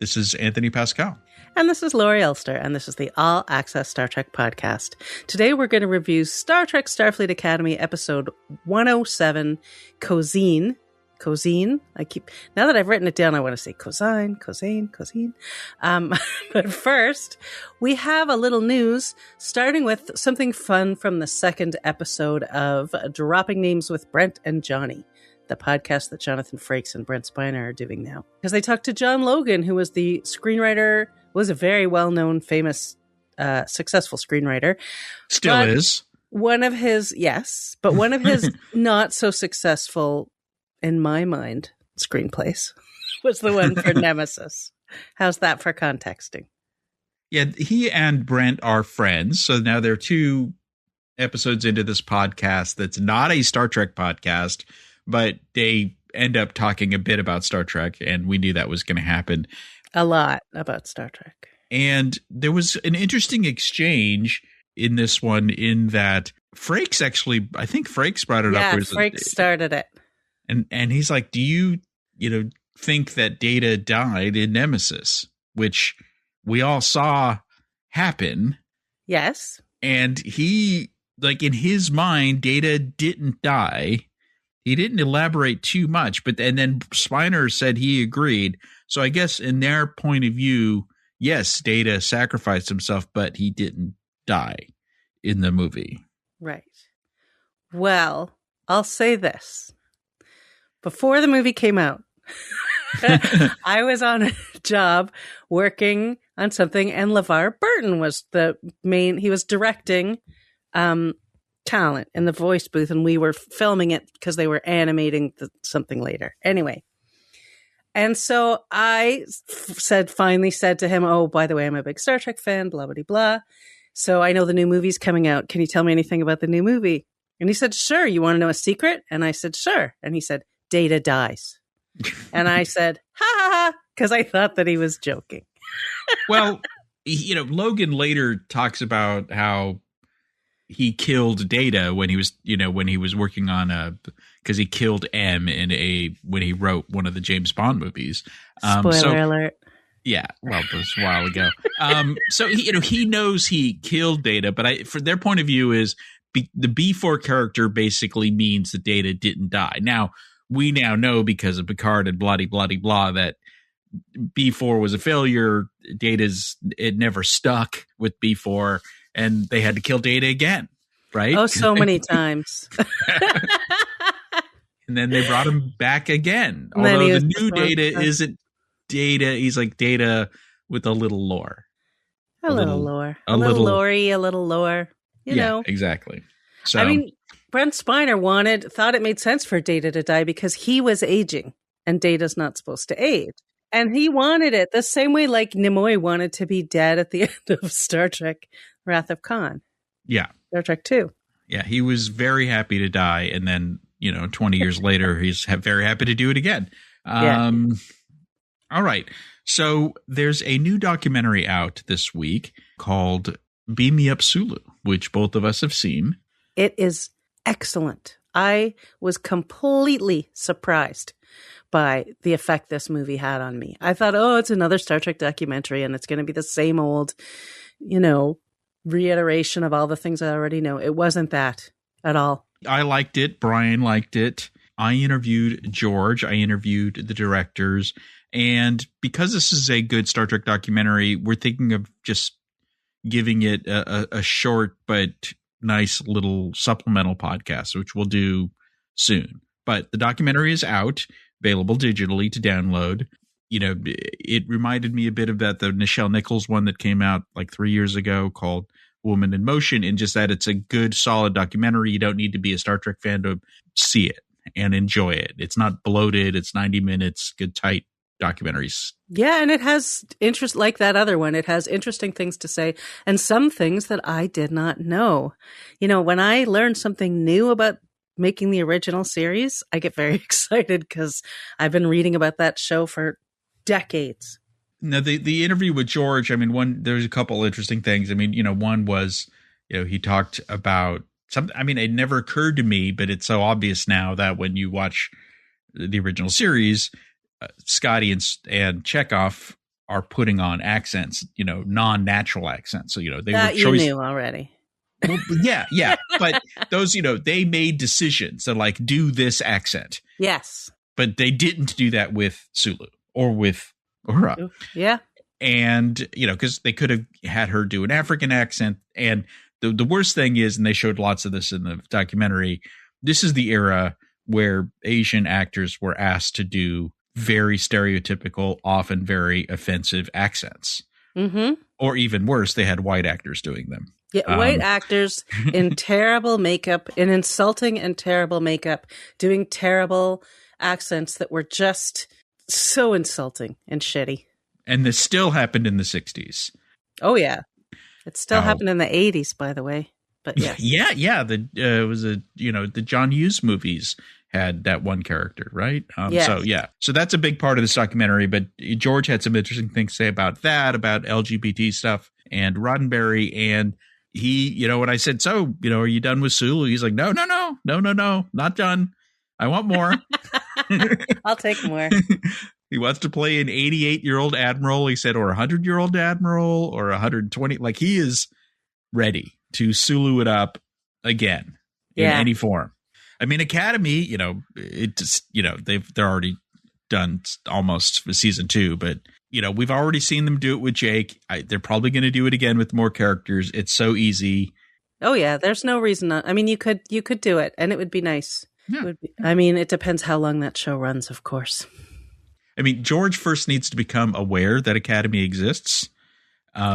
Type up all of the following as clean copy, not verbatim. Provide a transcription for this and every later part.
This is Anthony Pascal. And this is Laurie Elster, and this is the All Access Star Trek podcast. Today we're going to review Star Trek Starfleet Academy episode 107, Cosine. Cosine? Now that I've written it down, I want to say Cosine. But first, we have a little news, starting with something fun from the second episode of Dropping Names with Brent and Johnny, the podcast that Jonathan Frakes and Brent Spiner are doing now. Because they talked to John Logan, who was the screenwriter, was a very well-known, famous, successful screenwriter. Still is. One of his not so successful, in my mind, screenplays was the one for Nemesis. How's that for contexting? Yeah, he and Brent are friends. So now there are two episodes into this podcast that's not a Star Trek podcast, but they end up talking a bit about Star Trek, and we knew that was going to happen. A lot about Star Trek. And there was an interesting exchange in this one in that Frakes actually, I think Frakes brought it up. Yeah, Frakes started it. And he's like, do you think that Data died in Nemesis, which we all saw happen? Yes. And he, like, in his mind, Data didn't die. He didn't elaborate too much, and then Spiner said he agreed. So I guess in their point of view, yes, Data sacrificed himself, but he didn't die in the movie. Right. Well, I'll say this. Before the movie came out, I was on a job working on something, and LeVar Burton was the main, he was directing talent in the voice booth, and we were filming it because they were animating something later. Anyway. And so I finally said to him, oh, by the way, I'm a big Star Trek fan, blah, blah, blah. So I know the new movie's coming out. Can you tell me anything about the new movie? And he said, sure. You want to know a secret? And I said, sure. And he said, Data dies. And I said, ha ha ha, because I thought that he was joking. Well, Logan later talks about how he killed Data when he was working on because he killed M when he wrote one of the James Bond movies. Spoiler alert. Yeah, well, it was a while ago. So he knows he killed Data, but for their point of view is the B4 character basically means that Data didn't die. Now we now know because of Picard and bloody blah that B4 was a failure. It never stuck with B4. And they had to kill Data again, right? Oh, so many times. And then they brought him back again. Although the new Data isn't Data. He's like Data with a little lore. A little lore. A little Laurie, a little lore. You know. Exactly. So, I mean, Brent Spiner thought it made sense for Data to die because he was aging and Data's not supposed to age. And he wanted it the same way like Nimoy wanted to be dead at the end of Star Trek Wrath of Khan. Yeah. Star Trek 2. Yeah, he was very happy to die. And then, 20 years later, he's very happy to do it again. All right. So there's a new documentary out this week called Beam Me Up Sulu, which both of us have seen. It is excellent. I was completely surprised by the effect this movie had on me. I thought, it's another Star Trek documentary and it's going to be the same old, reiteration of all the things I already know. It wasn't that at all. I liked it. Brian liked it. I interviewed George. I interviewed the directors. And because this is a good Star Trek documentary, we're thinking of just giving it a short but nice little supplemental podcast, which we'll do soon. But the documentary is out, available digitally to download. It reminded me a bit of the Nichelle Nichols one that came out like 3 years ago called Woman in Motion, and just that it's a good, solid documentary. You don't need to be a Star Trek fan to see it and enjoy it. It's not bloated. It's 90 minutes, good, tight documentaries. Yeah, and it has interest like that other one. It has interesting things to say and some things that I did not know. When I learn something new about making the original series, I get very excited because I've been reading about that show for decades. Now, the interview with George, there's a couple interesting things. One was, he talked about something. It never occurred to me, but it's so obvious now that when you watch the original series, Scotty and Chekhov are putting on accents, non-natural accents. So, they that were you knew already. Well, yeah. But those, they made decisions to like do this accent. Yes. But they didn't do that with Sulu or with Uhura. Yeah. And, because they could have had her do an African accent. And the worst thing is, and they showed lots of this in the documentary, this is the era where Asian actors were asked to do very stereotypical, often very offensive accents. Mm-hmm. Or even worse, they had white actors doing them. Yeah, white actors in terrible makeup, in insulting and terrible makeup, doing terrible accents that were just so insulting and shitty. And this still happened in the 60s. Oh, yeah. It still happened in the 80s, by the way. But yes. Yeah. It was the John Hughes movies had that one character, right? Yes. So, yeah. So that's a big part of this documentary. But George had some interesting things to say about that, about LGBT stuff and Roddenberry. And he, when I said, so, are you done with Sulu? He's like, no, not done. I want more. I'll take more. He wants to play an 88-year-old admiral, he said, or a 100-year-old admiral, or 120. Like, he is ready to Sulu it up again in any form. I mean, Academy, it just, they're already done almost for season 2, but we've already seen them do it with Jake. They're probably going to do it again with more characters. It's so easy. Oh yeah, there's no reason not. I mean, you could do it, and it would be nice. Yeah. It depends how long that show runs, of course. I mean, George first needs to become aware that Academy exists.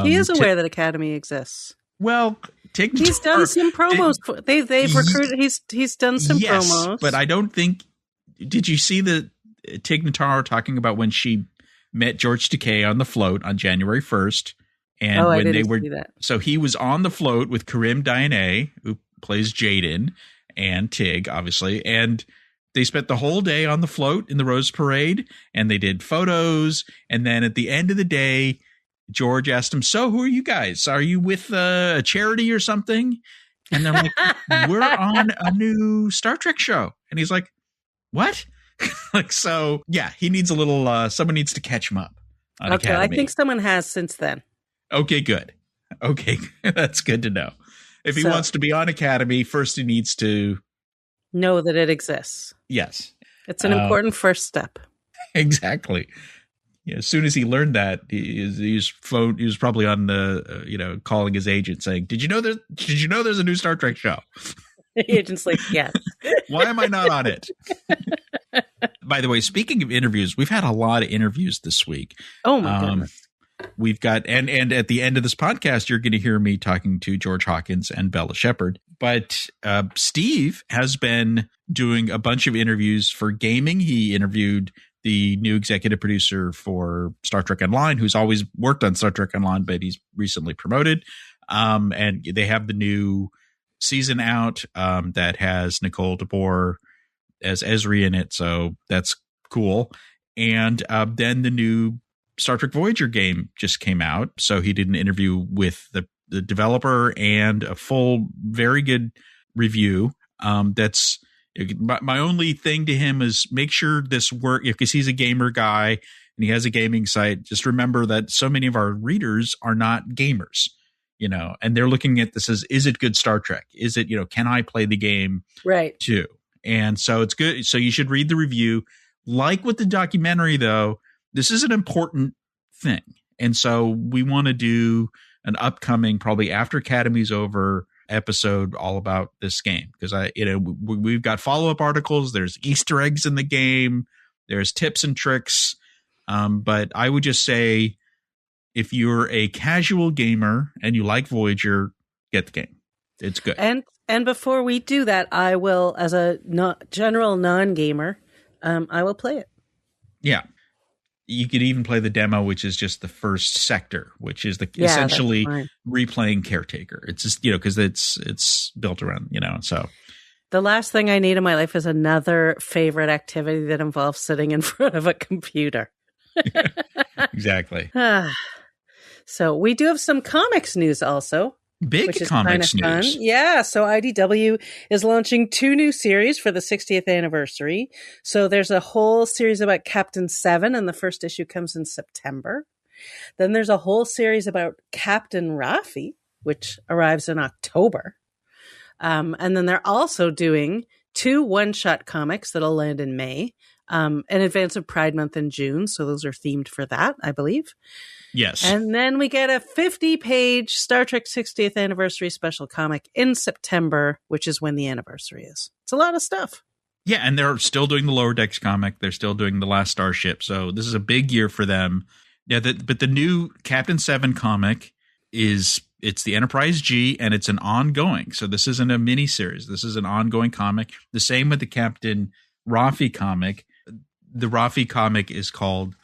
He is aware that Academy exists. Well, he's done some promos. They've recruited. He's done some promos, but I don't think. Did you see the Tig Notaro talking about when she met George Takei on the float on January 1st? And when I didn't they were, see that. So he was on the float with Karim Diane, who plays Jaden, and Tig, obviously, and they spent the whole day on the float in the Rose Parade, and they did photos. And then at the end of the day, George asked him, so who are you guys? Are you with a charity or something? And they're like, we're on a new Star Trek show. And he's like, what? So, yeah, he needs a little, someone needs to catch him up on Academy. I think someone has since then. Okay, good. Okay, that's good to know. If he wants to be on Academy, first he needs to know that it exists. Yes. It's an important first step. Exactly. Yeah, as soon as he learned that, he was probably on the, calling his agent saying, did you know there's a new Star Trek show? The agent's like, yes. Why am I not on it? By the way, speaking of interviews, we've had a lot of interviews this week. Oh my goodness. We've got, and at the end of this podcast, you're going to hear me talking to George Hawkins and Bella Shepard. But Steve has been doing a bunch of interviews for gaming. He interviewed the new executive producer for Star Trek Online, who's always worked on Star Trek Online, but he's recently promoted. And they have the new season out that has Nicole DeBoer as Ezri in it. So that's cool. And then the new Star Trek Voyager game just came out. So he did an interview with the developer and a full, very good review. That's my only thing to him is make sure this work, because he's a gamer guy and he has a gaming site. Just remember that so many of our readers are not gamers, and they're looking at this as, is it good Star Trek? Is it, can I play the game right too? And so it's good. So you should read the review. Like with the documentary, though, this is an important thing. And so we want to do an upcoming, probably after Academy's over, episode all about this game. Because we've got follow-up articles. There's Easter eggs in the game. There's tips and tricks. But I would just say, if you're a casual gamer and you like Voyager, get the game. It's good. And before we do that, I will, as a general non-gamer, I will play it. Yeah. You could even play the demo, which is just the first sector, which is essentially replaying Caretaker. It's just, because it's built around, so. The last thing I need in my life is another favorite activity that involves sitting in front of a computer. Exactly. So we do have some comics news also. Big comics news. Yeah. So IDW is launching 2 new series for the 60th anniversary. So there's a whole series about Captain 7, and the first issue comes in September. Then there's a whole series about Captain Raffi, which arrives in October. And then they're also doing 2 one-shot comics that'll land in May, in advance of Pride Month in June. So those are themed for that, I believe. Yes. And then we get a 50-page Star Trek 60th anniversary special comic in September, which is when the anniversary is. It's a lot of stuff. Yeah, and they're still doing the Lower Decks comic. They're still doing The Last Starship. So this is a big year for them. Yeah, but the new Captain 7 comic it's the Enterprise G, and it's an ongoing. So this isn't a mini-series. This is an ongoing comic. The same with the Captain Raffi comic. The Raffi comic is called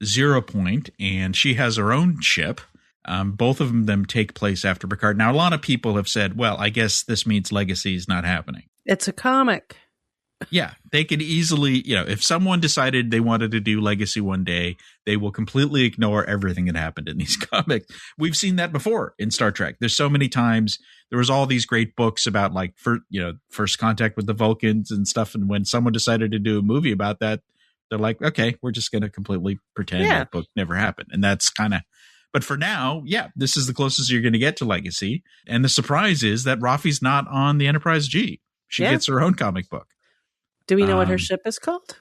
0 Point, and she has her own ship. Both of them take place after Picard. Now, a lot of people have said, well, I guess this means Legacy is not happening. It's a comic. Yeah, they could easily, if someone decided they wanted to do Legacy one day, they will completely ignore everything that happened in these comics. We've seen that before in Star Trek. There's so many times there was all these great books about first contact with the Vulcans and stuff. And when someone decided to do a movie about that, they're like, okay, we're just going to completely pretend that book never happened. And that's but for now, this is the closest you're going to get to Legacy. And the surprise is that Raffi's not on the Enterprise G. She gets her own comic book. Do we know what her ship is called?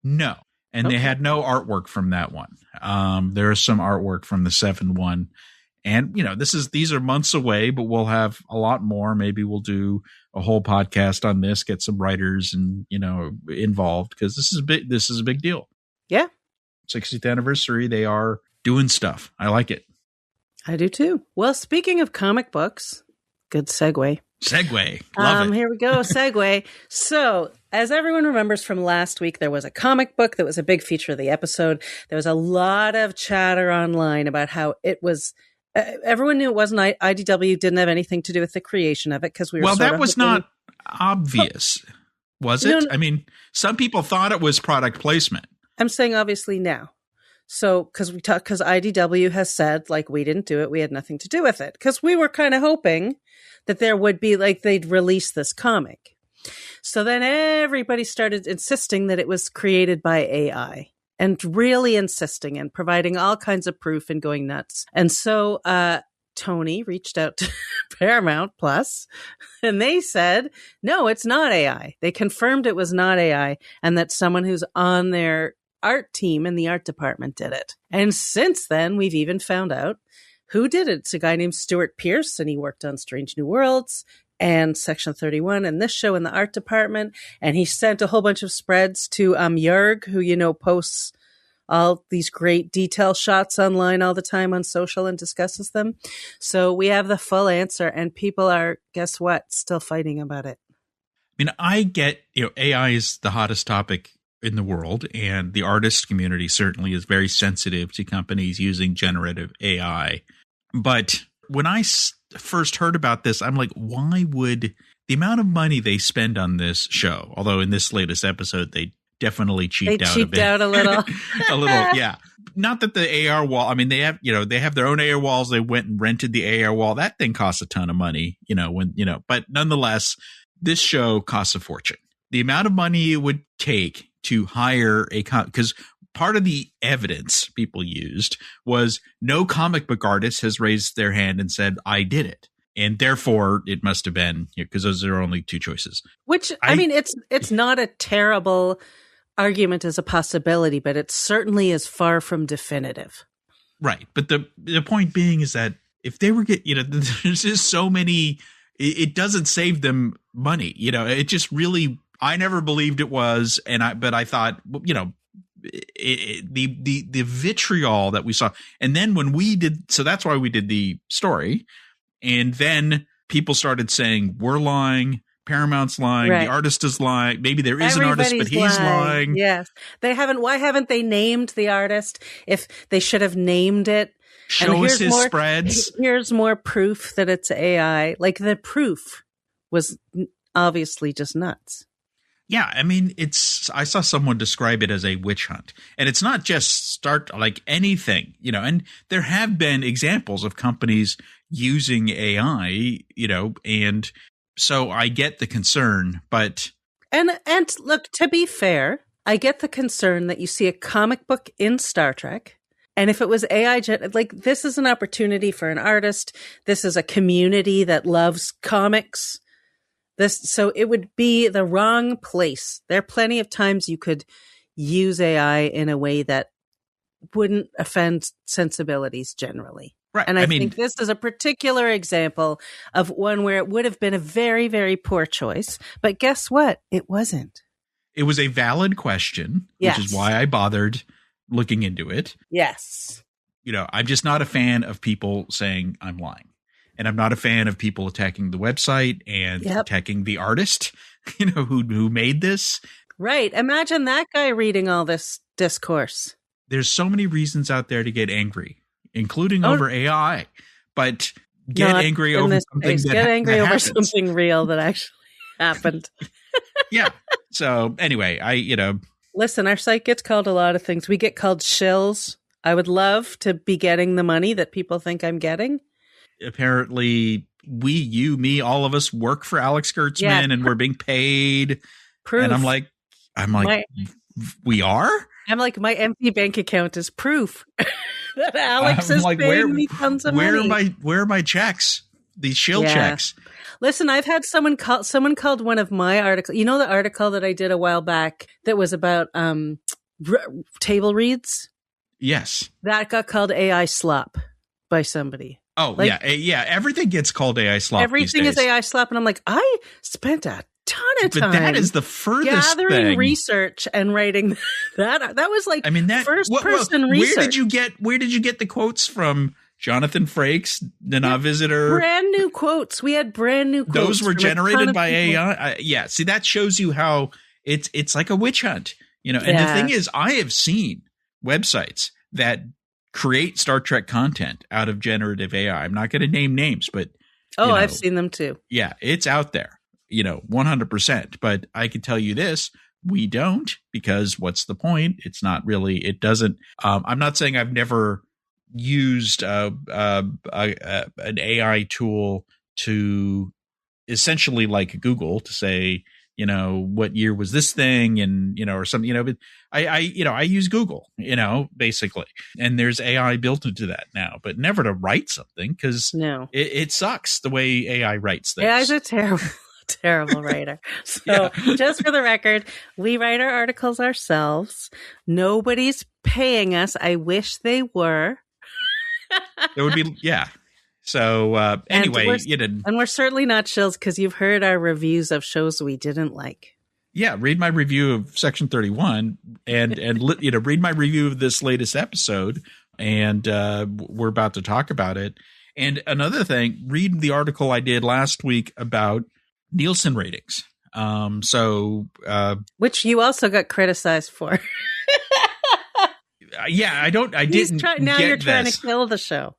No. And they had no artwork from that one. There is some artwork from the 7 one. And, these are months away, but we'll have a lot more. Maybe we'll do a whole podcast on this, get some writers and, involved, because this is a big deal. Yeah. 60th anniversary. They are doing stuff. I like it. I do too. Well, speaking of comic books, good segue. Love it. Here we go. Segue. So, as everyone remembers from last week, there was a comic book that was a big feature of the episode. There was a lot of chatter online about how it was. Everyone knew it wasn't IDW, didn't have anything to do with the creation of it because we were. Well, that was not obvious, was it? No. I mean, some people thought it was product placement. I'm saying obviously now. So, because IDW has said, we didn't do it, we had nothing to do with it. Because we were kind of hoping that there would be, they'd release this comic. So then everybody started insisting that it was created by AI. And really insisting and providing all kinds of proof and going nuts. And so Tony reached out to Paramount Plus, and they said, no, it's not AI. They confirmed it was not AI, and that someone who's on their art team in the art department did it. And since then, we've even found out who did it. It's a guy named Stuart Pearce, and he worked on Strange New Worlds and Section 31 and this show in the art department. And he sent a whole bunch of spreads to Jörg, who, posts all these great detail shots online all the time on social and discusses them. So we have the full answer, and people are, guess what, still fighting about it. I mean, I get, AI is the hottest topic in the world, and the artist community certainly is very sensitive to companies using generative AI. But when I first heard about this, I'm like, why would the amount of money they spend on this show, although in this latest episode, they definitely cheaped out a bit. Out a little. A little, yeah. Not that the AR wall, I mean, they have their own AR walls. They went and rented the AR wall. That thing costs a ton of money, but nonetheless, this show costs a fortune. The amount of money it would take to hire because part of the evidence people used was no comic book artist has raised their hand and said, I did it. And therefore, it must have been, because those are only 2 choices. Which, I mean, it's not a terrible argument as a possibility, but it certainly is far from definitive. Right. But the point being is that if they were there's just so many, it doesn't save them money. It just really, I never believed it was. But I thought, the vitriol that we saw. And then when we did, so that's why we did the story. And then people started saying, we're lying. Paramount's lying. Right. The artist is lying. Maybe there is an artist, but he's lying. Yes. Why haven't they named the artist? If they should have named it. Show us his spreads. Here's more proof that it's AI. The proof was obviously just nuts. Yeah. I mean, I saw someone describe it as a witch hunt, and it's not just anything, and there have been examples of companies using AI, and so I get the concern, but and look, to be fair, I get the concern that you see a comic book in Star Trek And if it was AI, like this is an opportunity for an artist. This is a community that loves comics. So it would be the wrong place. There are plenty of times you could use AI in a way that wouldn't offend sensibilities generally. Right. And I think this is a particular example of one where it would have been a very, very poor choice. But guess what? It wasn't. It was a valid question, which is why I bothered looking into it. Yes. I'm just not a fan of people saying I'm lying. And I'm not a fan of people attacking the website and attacking the artist, who made this. Right. Imagine that guy reading all this discourse. There's so many reasons out there to get angry, including over AI. But get angry over something something real that actually happened. Yeah. So anyway, listen, our site gets called a lot of things. We get called shills. I would love to be getting the money that people think I'm getting. Apparently me, all of us work for Alex Kurtzman and we're being paid. Proof. And I'm like, we are? I'm like, my empty bank account is proof that Alex is paying me tons of money. Where are my checks? These shield checks. Listen, I've had someone called one of my articles. You know the article that I did a while back that was about table reads? Yes. That got called AI slop by somebody. Oh, yeah. Everything gets called AI slop. Everything is AI slop. And I'm like, I spent a ton of time. But that is the furthest gathering research and writing that. That was like first person research. Where did you get the quotes from? Jonathan Frakes, the Visitor. Brand new quotes. We had brand new quotes. Those were generated by AI. See, that shows you how it's like a witch hunt, And the thing is, I have seen websites that create Star Trek content out of generative AI. I'm not going to name names, but I've seen them too. Yeah, it's out there, 100%. But I can tell you this. We don't, because what's the point? It's not really, it doesn't, I'm not saying I've never used an AI tool to essentially like Google to say, what year was this thing? And, or something, but I use Google, basically, and there's AI built into that now, but never to write something because it sucks the way AI writes things. AI's a terrible writer. So just for the record, we write our articles ourselves. Nobody's paying us. I wish they were. It would be, So anyway, and we're certainly not shills because you've heard our reviews of shows we didn't like. Yeah, read my review of Section 31 and read my review of this latest episode, and we're about to talk about it. And another thing, read the article I did last week about Nielsen ratings. Which you also got criticized for. I didn't. You're trying to kill the show.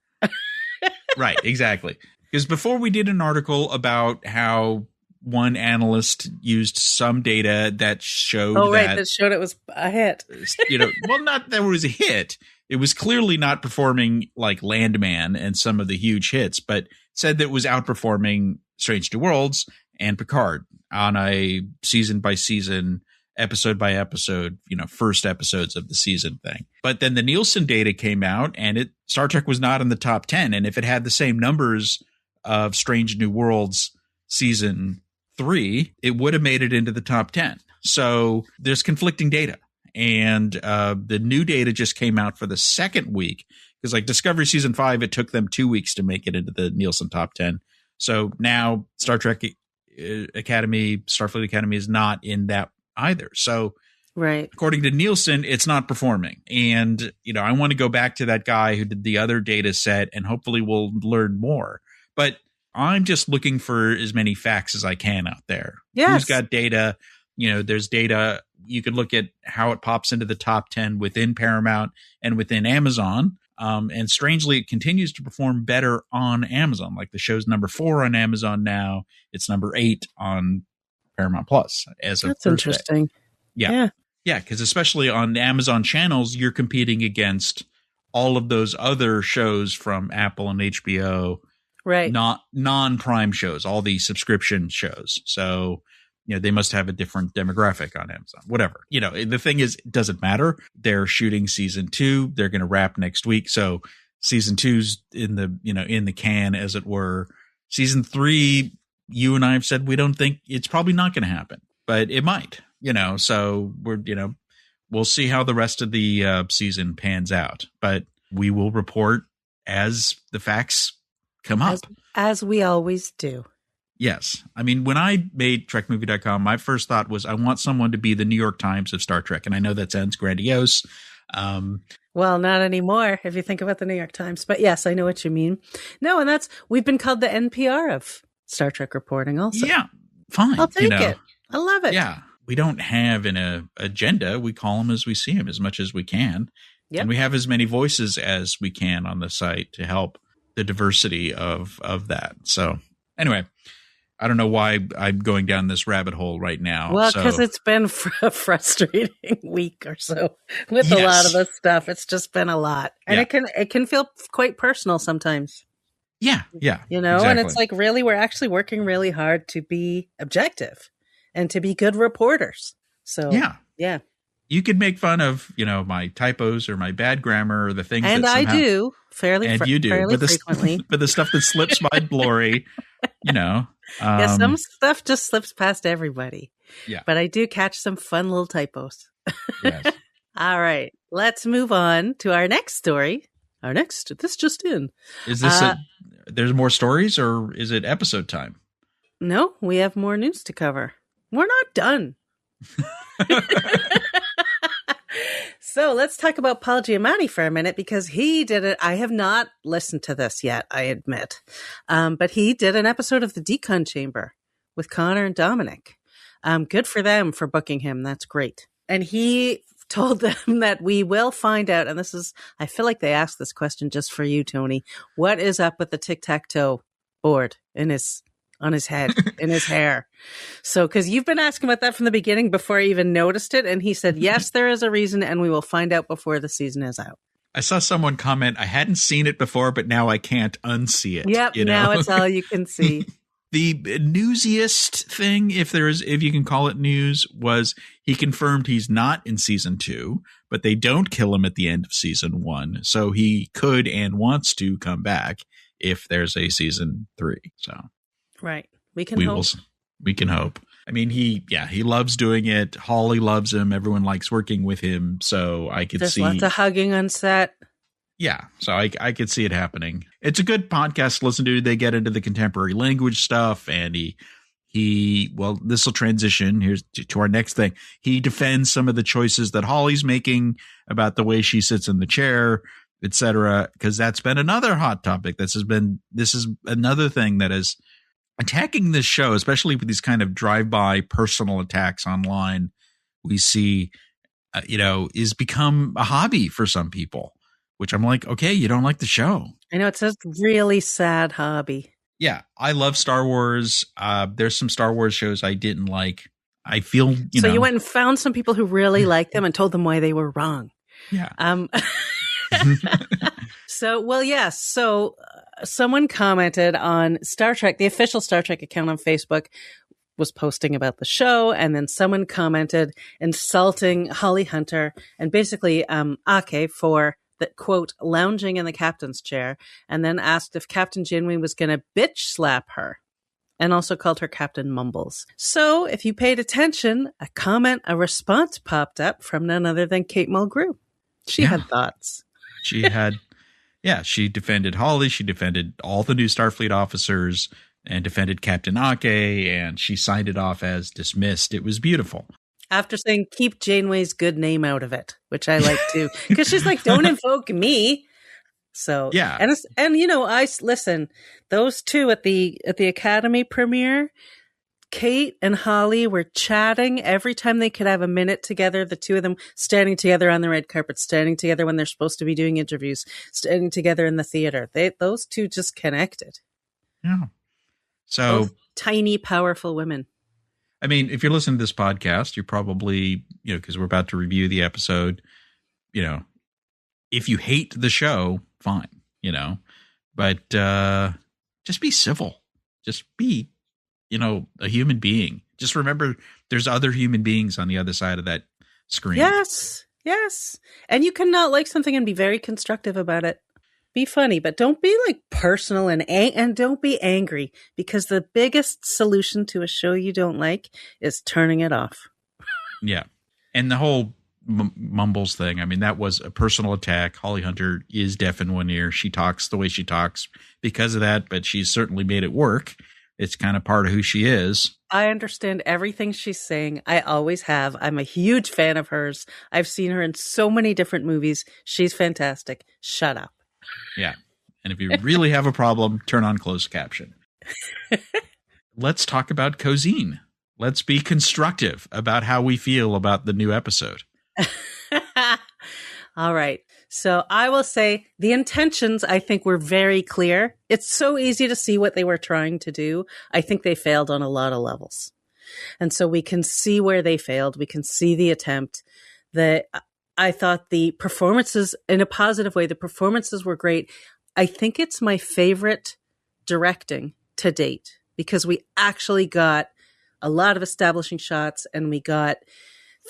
Right, exactly. Because before we did an article about how one analyst used some data that showed that showed it was a hit. Not that it was a hit. It was clearly not performing like Landman and some of the huge hits, but said that it was outperforming Strange New Worlds and Picard on a season by season, episode by episode, first episodes of the season thing. But then the Nielsen data came out and Star Trek was not in the top 10. And if it had the same numbers of Strange New Worlds season 3, it would have made it into the top 10. So there's conflicting data. And the new data just came out for the second week because like Discovery season 5, it took them 2 weeks to make it into the Nielsen top 10. So now Star Trek Academy, Starfleet Academy is not in that either. So right, according to Nielsen, it's not performing. And, I want to go back to that guy who did the other data set and hopefully we'll learn more. But I'm just looking for as many facts as I can out there. Yes. Who's got data? There's data. You could look at how it pops into the top 10 within Paramount and within Amazon. And strangely, it continues to perform better on Amazon. Like the show's number 4 on Amazon now. It's number 8 on Paramount Plus as of Thursday. Interesting. Yeah. Because especially on the Amazon channels, you're competing against all of those other shows from Apple and HBO, right? Not non-Prime shows, all these subscription shows. So, they must have a different demographic on Amazon, whatever. The thing is, it doesn't matter. They're shooting season 2. They're going to wrap next week. So season 2's in the can, as it were. Season 3, you and I have said we don't think it's probably not going to happen, but it might, so we'll see how the rest of the season pans out, but we will report as the facts come up. As we always do. Yes. I mean, when I made TrekMovie.com, my first thought was I want someone to be the New York Times of Star Trek. And I know that sounds grandiose. Well, not anymore if you think about the New York Times. But yes, I know what you mean. No, and we've been called the NPR of Star Trek reporting also. Yeah, fine. I'll take it. I love it. Yeah. We don't have an agenda. We call them as we see them as much as we can. Yep. And we have as many voices as we can on the site to help the diversity of that. So anyway, I don't know why I'm going down this rabbit hole right now. Well, because it's been a frustrating week or so with a lot of this stuff. It's just been a lot. And it can feel quite personal sometimes. Yeah. Exactly. And it's like, really, we're actually working really hard to be objective and to be good reporters. So, yeah. You could make fun of, my typos or my bad grammar or the things and that I do fairly frequently. But the stuff that slips by glory, some stuff just slips past everybody. Yeah. But I do catch some fun little typos. Yes. All right. Let's move on to our next story. This just in. Is this there's more stories, or is it episode time? No, we have more news to cover. We're not done. So let's talk about Paul Giamatti for a minute, because he did it. I have not listened to this yet, I admit. But he did an episode of the Decon Chamber with Connor and Dominic. Good for them for booking him. That's great. And he told them that we will find out. And I feel like they asked this question just for you, Tony. What is up with the tic-tac-toe board on his head, in his hair? So, because you've been asking about that from the beginning before I even noticed it. And he said, yes, there is a reason, and we will find out before the season is out. I saw someone comment, I hadn't seen it before, but now I can't unsee it. Yep, now it's all you can see. The newsiest thing, if you can call it news, was he confirmed he's not in season 2, but they don't kill him at the end of season 1. So he could and wants to come back if there's a season 3. So. Right. We can hope. We can hope. I mean, he loves doing it. Holly loves him. Everyone likes working with him. So I could see. There's lots of hugging on set. Yeah. So I could see it happening. It's a good podcast to listen to. They get into the contemporary language stuff, and this will transition. Here's to our next thing. He defends some of the choices that Holly's making about the way she sits in the chair, etc. Because that's been another hot topic. This is another thing that is attacking this show, especially with these kind of drive-by personal attacks online, we see, is become a hobby for some people, which I'm like, okay, you don't like the show. I know, it's a really sad hobby. Yeah, I love Star Wars. There's some Star Wars shows I didn't like. I feel, So you went and found some people who really liked them and told them why they were wrong. Yeah. So someone commented on Star Trek, the official Star Trek account on Facebook was posting about the show, and then someone commented insulting Holly Hunter and basically Ake for that, quote, lounging in the captain's chair, and then asked if Captain Janeway was going to bitch slap her, and also called her Captain Mumbles. So if you paid attention, a response popped up from none other than Kate Mulgrew. She had thoughts. She defended Holly. She defended all the new Starfleet officers and defended Captain Ake, and she signed it off as dismissed. It was beautiful. After saying, keep Janeway's good name out of it, which I like too. Because she's like, don't invoke me. So, yeah. And I listen, those two at the Academy premiere, Kate and Holly were chatting every time they could have a minute together. The two of them standing together on the red carpet, standing together when they're supposed to be doing interviews, standing together in the theater. Those two just connected. Yeah. So both tiny, powerful women. I mean, if you're listening to this podcast, you're probably, because we're about to review the episode, if you hate the show, fine, but just be civil. Just be a human being. Just remember there's other human beings on the other side of that screen. Yes. And you can not like something and be very constructive about it. Be funny, but don't be like personal and don't be angry, because the biggest solution to a show you don't like is turning it off. Yeah. And the whole Mumbles thing, I mean, that was a personal attack. Holly Hunter is deaf in one ear. She talks the way she talks because of that, but she's certainly made it work. It's kind of part of who she is. I understand everything she's saying. I always have. I'm a huge fan of hers. I've seen her in so many different movies. She's fantastic. Shut up. Yeah. And if you really have a problem, turn on closed caption. Let's talk about Cosine. Let's be constructive about how we feel about the new episode. All right. So I will say the intentions, I think, were very clear. It's so easy to see what they were trying to do. I think they failed on a lot of levels. And so we can see where they failed. We can see the attempt. I thought the performances, in a positive way, the performances were great. I think it's my favorite directing to date, because we actually got a lot of establishing shots and we got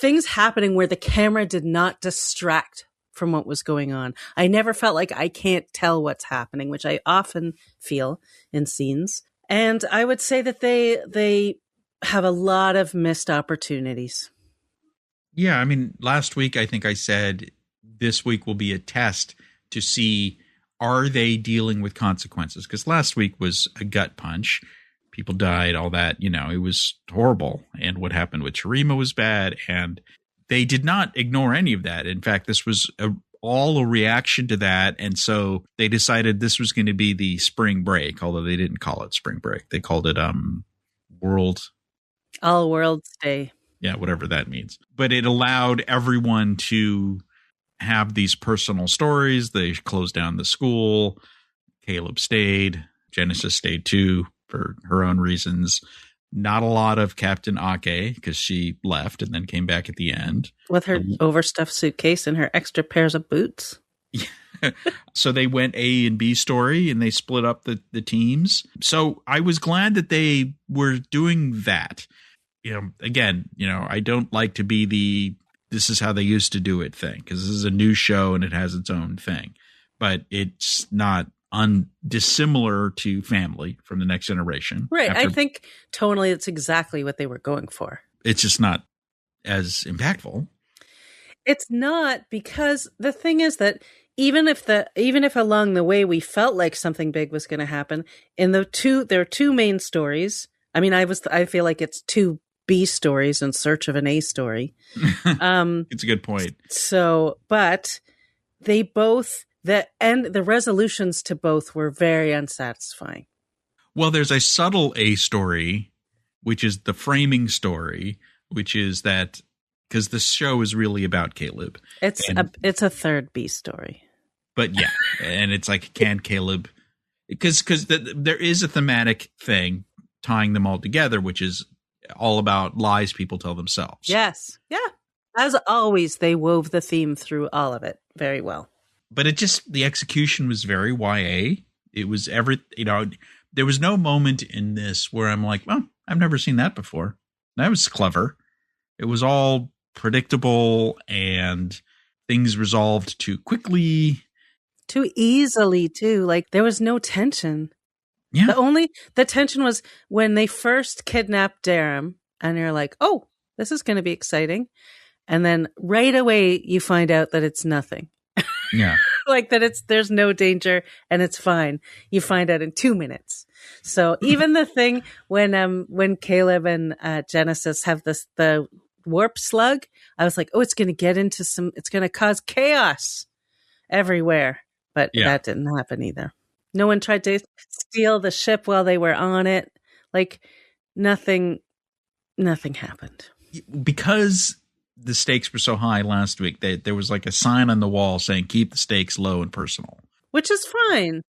things happening where the camera did not distract from what was going on. I never felt like I can't tell what's happening, which I often feel in scenes. And I would say that they have a lot of missed opportunities. Yeah, I mean, last week I think I said this week will be a test to see, are they dealing with consequences? Because last week was a gut punch. People died, all that, it was horrible. And what happened with Sharima was bad. And they did not ignore any of that. In fact, this was all a reaction to that. And so they decided this was going to be the spring break, although they didn't call it spring break. They called it All World's Day. Yeah, whatever that means. But it allowed everyone to have these personal stories. They closed down the school. Caleb stayed. Genesis stayed too for her own reasons. Not a lot of Captain Ake, because she left and then came back at the end. With her overstuffed suitcase and her extra pairs of boots. So they went A and B story and they split up the teams. So I was glad that they were doing that. Again, I don't like to be this is how they used to do it thing, because this is a new show and it has its own thing. But it's not dissimilar to Family from the Next Generation. Right. I think tonally it's exactly what they were going for. It's just not as impactful. It's not, because the thing is that even if along the way we felt like something big was going to happen, there are two main stories. I mean, I feel like it's two B stories in search of an A story. It's a good point. So, but they both, the resolutions to both were very unsatisfying. Well, there's a subtle A story, which is the framing story, which is that because the show is really about Caleb. It's a third B story. But yeah, and it's like, can Caleb, because there is a thematic thing tying them all together, which is all about lies people tell themselves. Yes. Yeah. As always, they wove the theme through all of it very well. But the execution was very YA. It was there was no moment in this where I'm like, well, I've never seen that before. That was clever. It was all predictable and things resolved too quickly. Too easily, too. Like, there was no tension. Yeah. The tension was when they first kidnapped Darem, and you're like, oh, this is going to be exciting. And then right away, you find out that it's nothing. Yeah. Like there's no danger and it's fine. You find out in 2 minutes. So even the thing when Caleb and Genesis have the warp slug, I was like, oh, it's going to cause chaos everywhere. But that didn't happen either. No one tried to steal the ship while they were on it. Like nothing happened. Because the stakes were so high last week, there was like a sign on the wall saying, keep the stakes low and personal. Which is fine.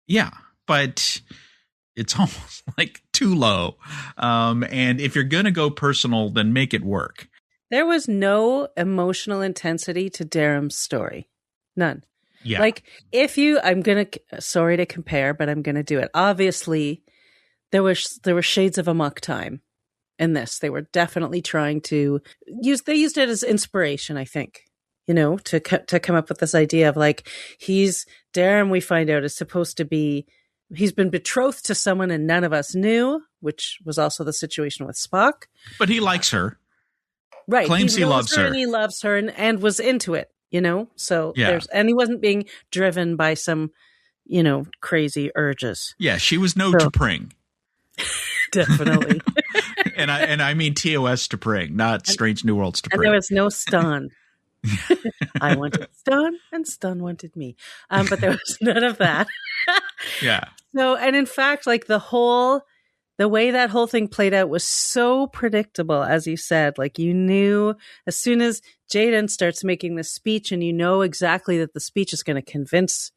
Yeah, but it's almost like too low. And if you're going to go personal, then make it work. There was no emotional intensity to Darem's story. None. Yeah. Like, sorry to compare, but I'm going to do it. Obviously, there were shades of amok time in this. They were definitely trying to they used it as inspiration, I think, to come up with this idea of like, Darem, we find out, is supposed to be, he's been betrothed to someone and none of us knew, which was also the situation with Spock. But he likes her. Right. Claims he loves her. And he loves her and was into it, So yeah. And he wasn't being driven by some, crazy urges. Yeah, she was no T'Pring. Definitely. and I mean TOS T'Pring, not Strange New Worlds T'Pring. And there was no Stan. I wanted Stan and Stan wanted me. But there was none of that. Yeah. So, and in fact, like the way that whole thing played out was so predictable, as you said. Like, you knew as soon as Jaden starts making this speech, and you know exactly that the speech is going to convince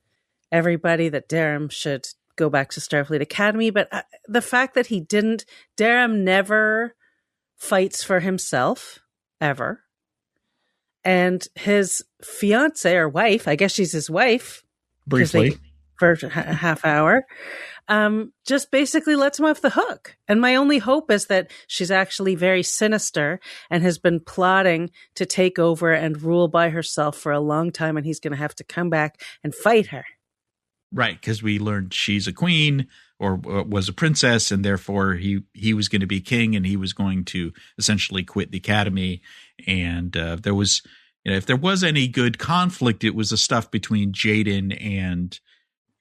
everybody that Darem should go back to Starfleet Academy. But the fact that he didn't, Darem never fights for himself, ever. And his fiance or wife, I guess she's his wife. Briefly. For a half hour, just basically lets him off the hook. And my only hope is that she's actually very sinister and has been plotting to take over and rule by herself for a long time, and he's going to have to come back and fight her. Right, because we learned she's a queen or was a princess, and therefore he was going to be king, and he was going to essentially quit the academy. And there was, if there was any good conflict, it was the stuff between Jaden and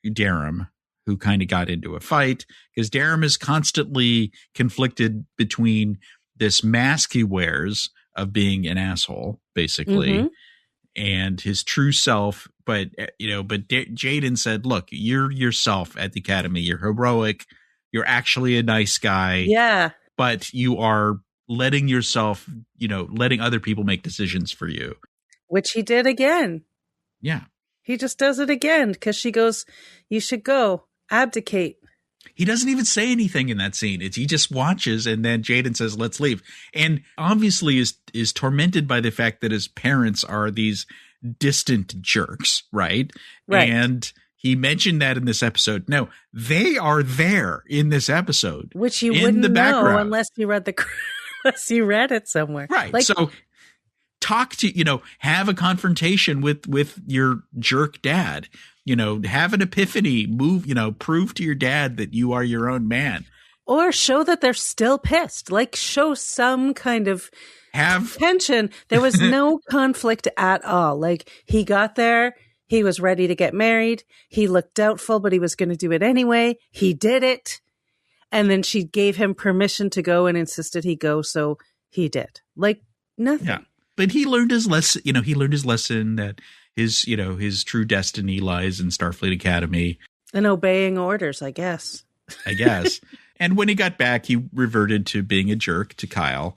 Darem, who kind of got into a fight, because Darem is constantly conflicted between this mask he wears of being an asshole, basically, and his true self. But Jaden said, look, you're yourself at the academy. You're heroic. You're actually a nice guy. Yeah. But you are letting yourself, letting other people make decisions for you. Which he did again. Yeah. He just does it again because she goes, you should go, abdicate. He doesn't even say anything in that scene. He just watches, and then Jaden says, let's leave. And obviously is tormented by the fact that his parents are these distant jerks, right? Right. And he mentioned that in this episode. No, they are there in this episode. Which you wouldn't know unless you read unless you read it somewhere. Right. So talk to, have a confrontation with your jerk dad, have an epiphany, prove to your dad that you are your own man. Or show that they're still pissed, like show some kind of tension. There was no conflict at all. Like, he got there, he was ready to get married. He looked doubtful, but he was going to do it anyway. He did it. And then she gave him permission to go and insisted he go. So he did. Like, nothing. Yeah. But he learned his lesson, that his true destiny lies in Starfleet Academy. And obeying orders, I guess. And when he got back, he reverted to being a jerk to Kyle,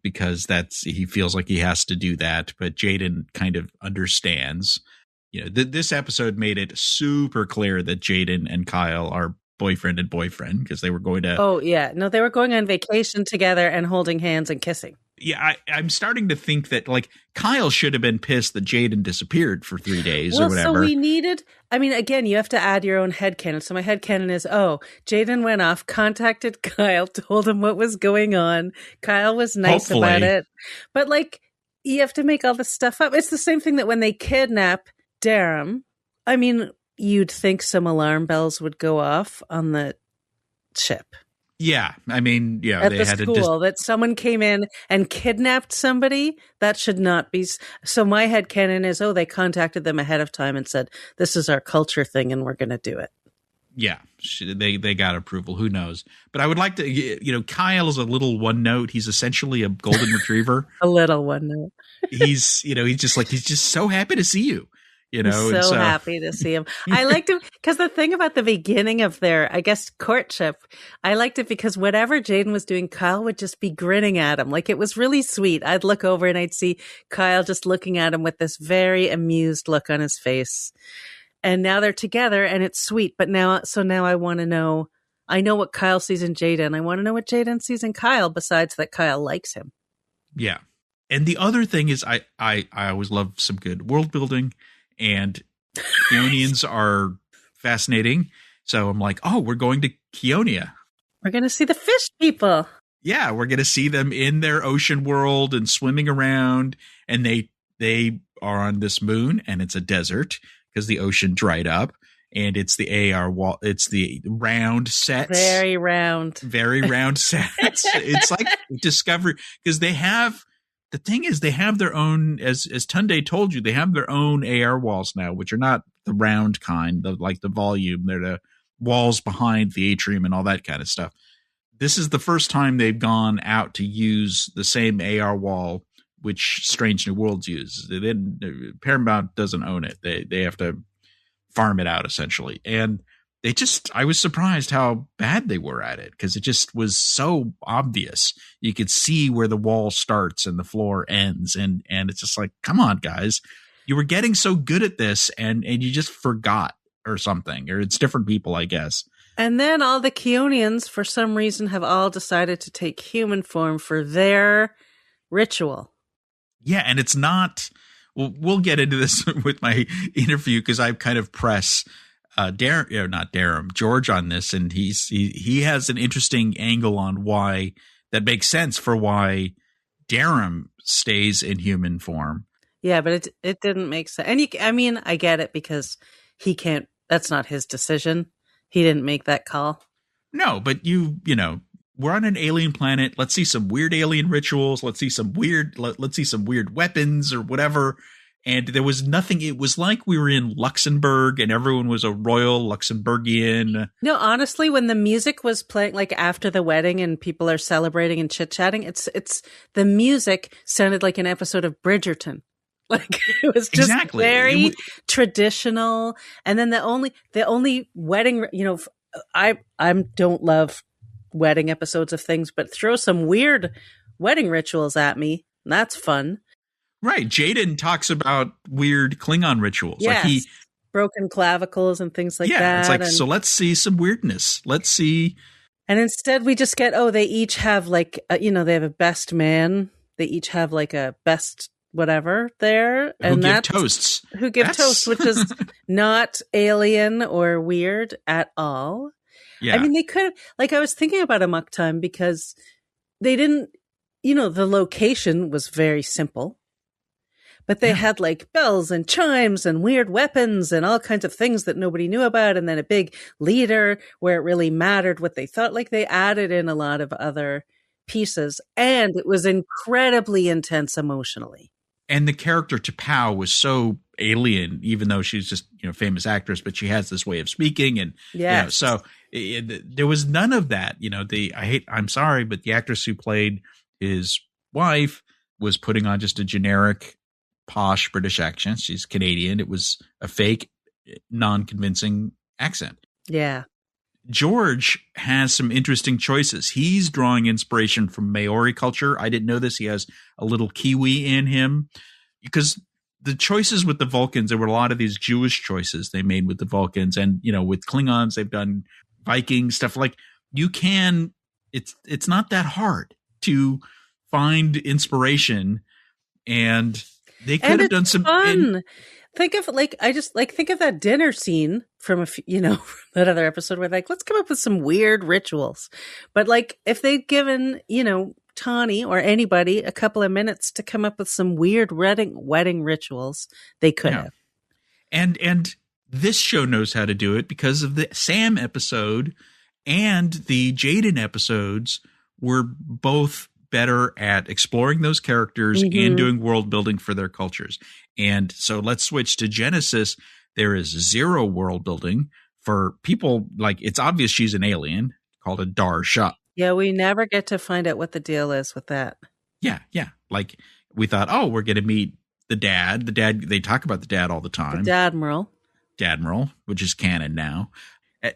because he feels like he has to do that. But Jaden kind of understands. This episode made it super clear that Jaden and Kyle are boyfriend and boyfriend, because they were going to. Oh, yeah. No, they were going on vacation together and holding hands and kissing. Yeah, I'm starting to think that, like, Kyle should have been pissed that Jaden disappeared for 3 days or whatever. So we needed, again, you have to add your own headcanon. So my headcanon is, Jaden went off, contacted Kyle, told him what was going on. Kyle was nice about it. But, like, you have to make all this stuff up. It's the same thing that when they kidnap Darem, you'd think some alarm bells would go off on the ship. Yeah, at they had school that someone came in and kidnapped somebody. That should not be. So my headcanon is, they contacted them ahead of time and said, this is our culture thing and we're going to do it. Yeah, they got approval. Who knows? But I would like to, Kyle is a little one note. He's essentially a golden retriever. A little one note. He's just so happy to see you. So happy to see him. I liked him because the thing about the beginning of their, I guess, courtship, I liked it because whatever Jaden was doing, Kyle would just be grinning at him. Like, it was really sweet. I'd look over and I'd see Kyle just looking at him with this very amused look on his face. And now they're together and it's sweet. But now I want to know, I know what Kyle sees in Jaden. I want to know what Jaden sees in Kyle, besides that Kyle likes him. Yeah. And the other thing is I always love some good world building. And Ionians are fascinating. So I'm like, oh, we're going to Keonia. We're going to see the fish people. Yeah, we're going to see them in their ocean world and swimming around. And they are on this moon, and it's a desert because the ocean dried up. And it's the AR wall. It's the round sets. Very round sets. It's like Discovery, because they have, the thing is, they have their own, as Tunde told you, they have their own AR walls now, which are not the round kind, like the volume. They're the walls behind the atrium and all that kind of stuff. This is the first time they've gone out to use the same AR wall which Strange New Worlds uses. Paramount doesn't own it. They have to farm it out essentially. And I was surprised how bad they were at it, because it just was so obvious. You could see where the wall starts and the floor ends. And it's just like, come on, guys, you were getting so good at this and you just forgot or something, or it's different people, I guess. And then all the Keonians, for some reason, have all decided to take human form for their ritual. Yeah. And it's not, well, we'll get into this with my interview, because I kind of press George on this, and he has an interesting angle on why that makes sense for why Darem stays in human form. Yeah, but it didn't make sense. And I get it, because he can't. That's not his decision. He didn't make that call. No, but we're on an alien planet. Let's see some weird alien rituals. Let's see some weird weapons or whatever. And there was nothing. It was like we were in Luxembourg and everyone was a royal Luxembourgian. No, honestly, when the music was playing, like after the wedding and people are celebrating and chit-chatting, it's the music sounded like an episode of Bridgerton. Like it was just very traditional. And then the only wedding, I don't love wedding episodes of things, but throw some weird wedding rituals at me. That's fun. Right. Jaden talks about weird Klingon rituals. Yes. Like broken clavicles and things like that. Yeah, it's like, so let's see some weirdness. Let's see. And instead we just get, they each have like, they have a best man. They each have like a best whatever there. And who give toasts. Who give toasts, which is not alien or weird at all. Yeah. I mean, they could, like I was thinking about Amok Time, because they didn't, the location was very simple. But they had like bells and chimes and weird weapons and all kinds of things that nobody knew about. And then a big leader where it really mattered what they thought. Like they added in a lot of other pieces. And it was incredibly intense emotionally. And the character T'Pau was so alien, even though she's just, famous actress, but she has this way of speaking. And so there was none of that. I'm sorry, but the actress who played his wife was putting on just a generic posh British accent. She's Canadian. It was a fake, non-convincing accent. Yeah. George has some interesting choices. He's drawing inspiration from Maori culture. I didn't know this. He has a little Kiwi in him, because the choices with the Vulcans, there were a lot of these Jewish choices they made with the Vulcans. And, with Klingons, they've done Viking stuff. Like it's not that hard to find inspiration, and they could have done some fun. Think of think of that dinner scene from that other episode where let's come up with some weird rituals. But if they'd given, Tawny or anybody a couple of minutes to come up with some weird wedding rituals, they could have. And this show knows how to do it, because of the Sam episode and the Jaden episodes were both better at exploring those characters and doing world building for their cultures. And so let's switch to Genesis. There is zero world building for people. Like, it's obvious she's an alien called a Dar Shah. Yeah, we never get to find out what the deal is with that. Yeah. Like, we thought, we're going to meet the dad. They talk about the dad all the time. The Dadmiral, which is canon now.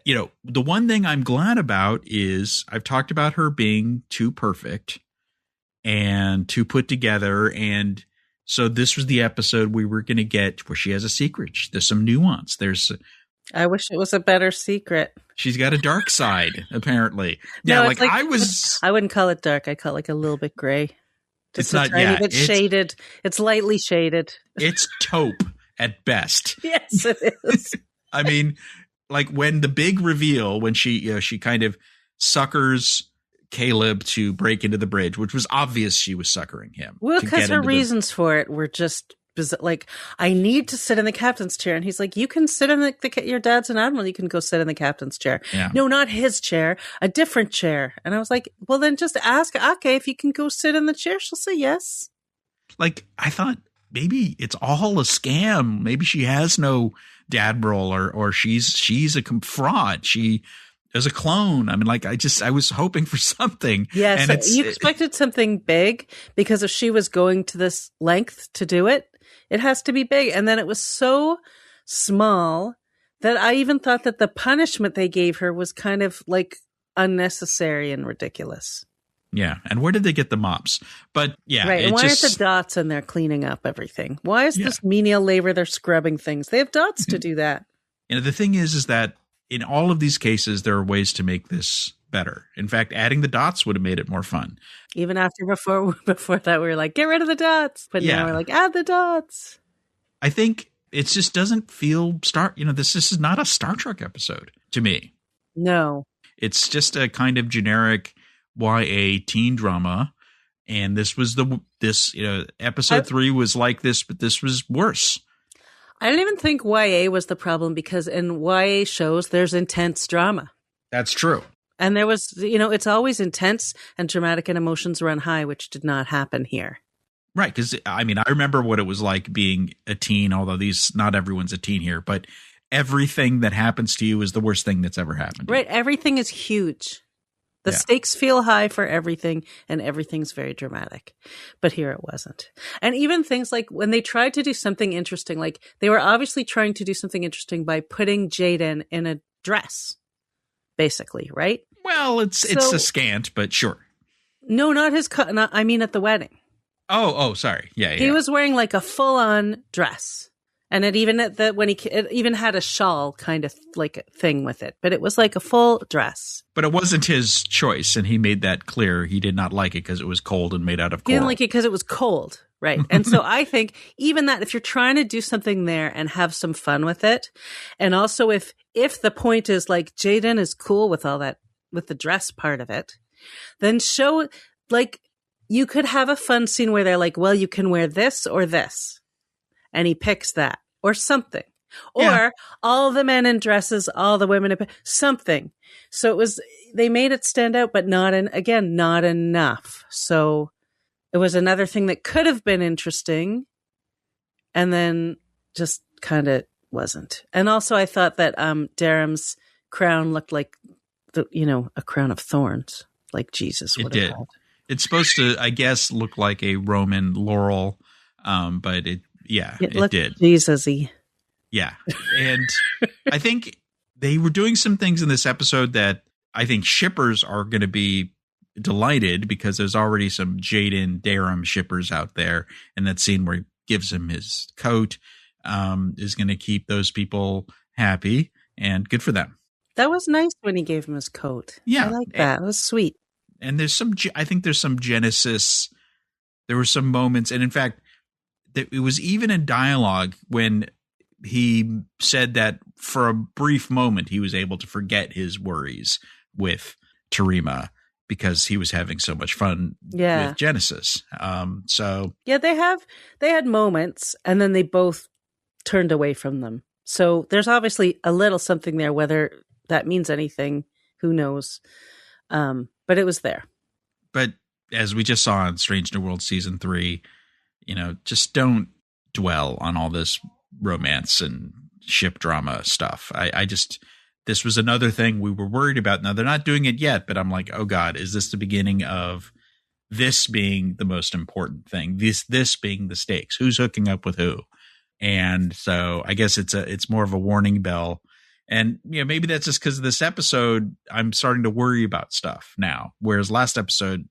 The one thing I'm glad about is I've talked about her being too perfect and too put together. And so this was the episode we were going to get where she has a secret. There's some nuance. I wish it was a better secret. She's got a dark side, apparently. Yeah, no, I wouldn't call it dark. I call it a little bit gray. Just a tiny bit shaded. It's lightly shaded. It's taupe at best. Yes, it is. I mean, like when the big reveal, when she kind of suckers Caleb to break into the bridge, which was obvious she was suckering him. Well, because her reasons for it were just like, I need to sit in the captain's chair. And he's like, you can sit in your dad's an admiral. You can go sit in the captain's chair. Yeah. No, not his chair, a different chair. And I was like, well, then just ask Ake if you can go sit in the chair. She'll say yes. Like, I thought maybe it's all a scam. Maybe she has no dad role or she's a fraud. She is a clone. I mean, like, I was hoping for something. Yes. Yeah, so you expected something big because if she was going to this length to do it, it has to be big. And then it was so small that I even thought that the punishment they gave her was kind of like unnecessary and ridiculous. Yeah. And where did they get the mops? But yeah. Right. And why aren't the dots in there cleaning up everything? Why is this menial labor they're scrubbing things? They have dots to do that. You know, the thing is that in all of these cases, there are ways to make this better. In fact, adding the dots would have made it more fun. Even before that, we were like, get rid of the dots. But now we're like, add the dots. I think it just doesn't feel this is not a Star Trek episode to me. No. It's just a kind of generic YA teen drama. And this was episode 3 was like this, but this was worse. I don't even think YA was the problem because in YA shows, there's intense drama. That's true. And there was, it's always intense and dramatic and emotions run high, which did not happen here. Right. Because, I mean, I remember what it was like being a teen, although not everyone's a teen here, but everything that happens to you is the worst thing that's ever happened. Right. Everything is huge. The stakes feel high for everything and everything's very dramatic. But here it wasn't. And even things like when they tried to do something interesting, like they were obviously trying to do something interesting by putting Jaden in a dress, basically, right? Well, it's a scant, but sure. No, not his I mean at the wedding. Oh, sorry. Yeah. He was wearing like a full-on dress. And it even had a shawl kind of like thing with it, but it was like a full dress. But it wasn't his choice, and he made that clear. He did not like it because it was cold and made out of coral. He didn't like it because it was cold, right? And so I think even that, if you're trying to do something there and have some fun with it, and also if the point is like Jaden is cool with all that, with the dress part of it, then show like you could have a fun scene where they're like, well, you can wear this or this. And he picks that or something, or all the men in dresses, all the women in something. So they made it stand out, but not enough. So it was another thing that could have been interesting. And then just kind of wasn't. And also I thought that, Darem's crown looked like a crown of thorns, like Jesus would have had. It's supposed to, I guess, look like a Roman laurel. But it did. Jesus-y. Yeah. And I think they were doing some things in this episode that I think shippers are going to be delighted because there's already some Jaden Darem shippers out there. And that scene where he gives him his coat is going to keep those people happy and good for them. That was nice when he gave him his coat. Yeah. I like that. It was sweet. And I think there's some Genesis. There were some moments. And in fact, it was even in dialogue when he said that for a brief moment he was able to forget his worries with Terima because he was having so much fun with Genesis. They had moments and then they both turned away from them. So there's obviously a little something there. Whether that means anything, who knows? But it was there. But as we just saw in Strange New World season 3. Just don't dwell on all this romance and ship drama stuff. This was another thing we were worried about. Now they're not doing it yet, but I'm like, oh God, is this the beginning of this being the most important thing? This being the stakes? Who's hooking up with who? And so I guess it's more of a warning bell. And maybe that's just because of this episode, I'm starting to worry about stuff now. Whereas last episode,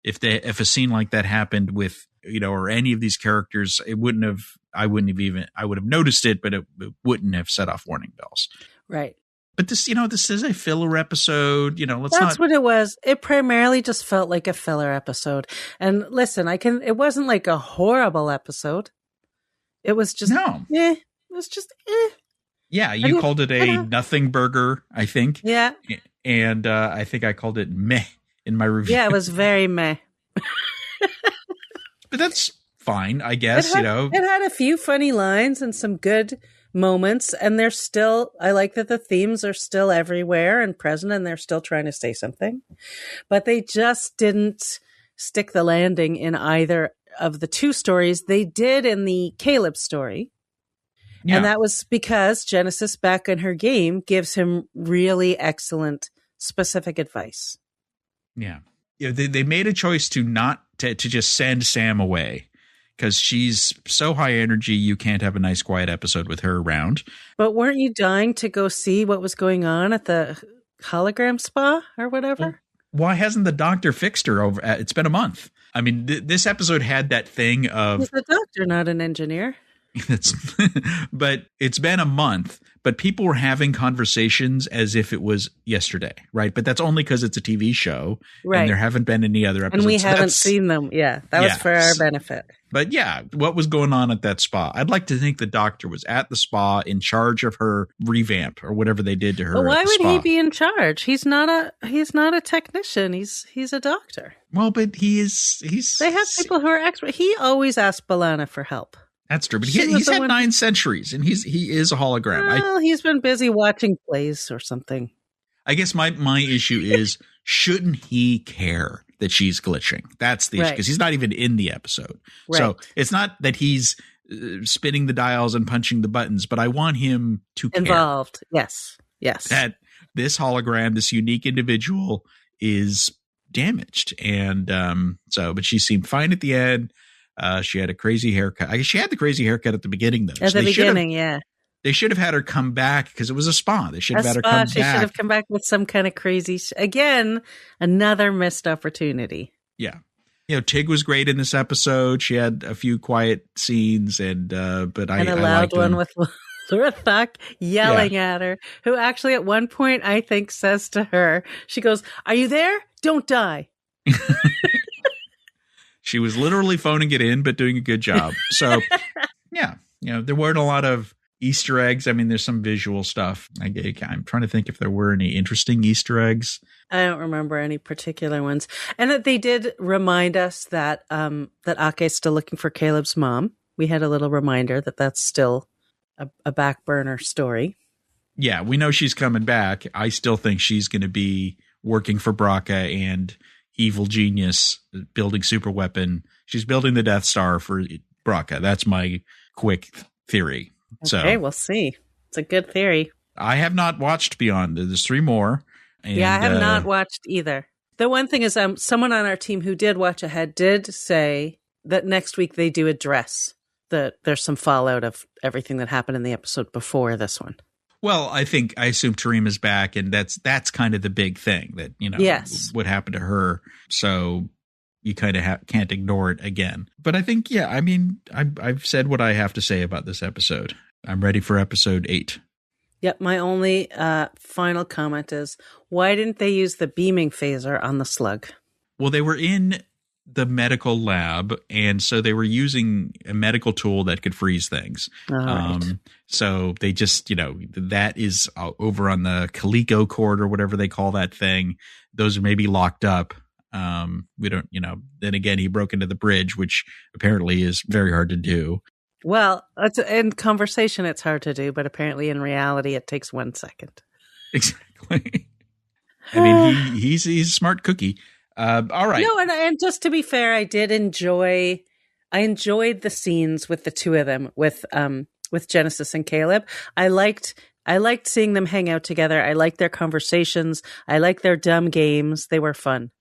if a scene like that happened with or any of these characters, I would have noticed it, but it wouldn't have set off warning bells. Right. But this is a filler episode, That's what it was. It primarily just felt like a filler episode. And listen, it wasn't like a horrible episode. It was just, it was just, Yeah, you called it a nothing burger, I think. Yeah. And I think I called it meh in my review. Yeah, it was very meh. But that's fine, I guess, It had a few funny lines and some good moments, and I like that the themes are still everywhere and present, and they're still trying to say something. But they just didn't stick the landing in either of the two stories. They did in the Caleb story. Yeah. And that was because Genesis, back in her game, gives him really excellent specific advice. Yeah. They made a choice to just send Sam away because she's so high energy. You can't have a nice, quiet episode with her around. But weren't you dying to go see what was going on at the hologram spa or whatever? Well, why hasn't the doctor fixed her over? It's been a month. I mean, this episode had that thing of... He's a doctor, not an engineer. But it's been a month, but people were having conversations as if it was yesterday, right? But that's only because it's a TV show, right? And there haven't been any other episodes. And we haven't seen them. Yeah, that was for our benefit. But yeah, what was going on at that spa? I'd like to think the doctor was at the spa in charge of her revamp or whatever they did to her. But why would he be in charge? He's not a technician. He's a doctor. Well, but he's. They have people who are expert. He always asks B'Elanna for help. That's true, but he's had 9 centuries, and he is a hologram. Well, he's been busy watching plays or something. I guess my issue is, shouldn't he care that she's glitching? That's the issue, because he's not even in the episode. Right. So it's not that he's spinning the dials and punching the buttons, but I want him to care. Involved, yes. That this hologram, this unique individual, is damaged, and but she seemed fine at the end. She had a crazy haircut. I guess she had the crazy haircut at the beginning, though. At the beginning, yeah. They should have had her come back because it was a spa. They should have had her come back. She should have come back with some kind of crazy. Again, another missed opportunity. Yeah. Tig was great in this episode. She had a few quiet scenes, and a loud one with Lurthok yelling at her, who actually at one point, I think, says to her, she goes, "Are you there? Don't die." She was literally phoning it in, but doing a good job. So, yeah, there weren't a lot of Easter eggs. I mean, there's some visual stuff. I'm trying to think if there were any interesting Easter eggs. I don't remember any particular ones. And that they did remind us that Ake is still looking for Caleb's mom. We had a little reminder that that's still a back burner story. Yeah, we know she's coming back. I still think she's going to be working for Braka and evil genius building super weapon. She's building the Death Star for Braka. That's my quick theory. Okay, we'll see. It's a good theory. I have not watched Beyond. There's 3 more. And, I have not watched either. The one thing is, someone on our team who did watch ahead did say that next week they do address that there's some fallout of everything that happened in the episode before this one. Well, I assume Tareem is back, and that's kind of the big thing that, yes, what happened to her. So you kind of can't ignore it again. But I think, I mean, I've said what I have to say about this episode. I'm ready for episode 8. Yep. My only final comment is, why didn't they use the beaming phaser on the slug? Well, they were in the medical lab, and so they were using a medical tool that could freeze things. Right. So they just, that is over on the Coleco cord or whatever they call that thing. Those are maybe locked up. We don't, then again, he broke into the bridge, which apparently is very hard to do. Well, in conversation, it's hard to do, but apparently in reality, it takes 1 second. Exactly. I mean, he's a smart cookie. All right. No, and just to be fair, I enjoyed the scenes with the two of them, with Genesis and Caleb. I liked seeing them hang out together. I liked their conversations. I liked their dumb games. They were fun.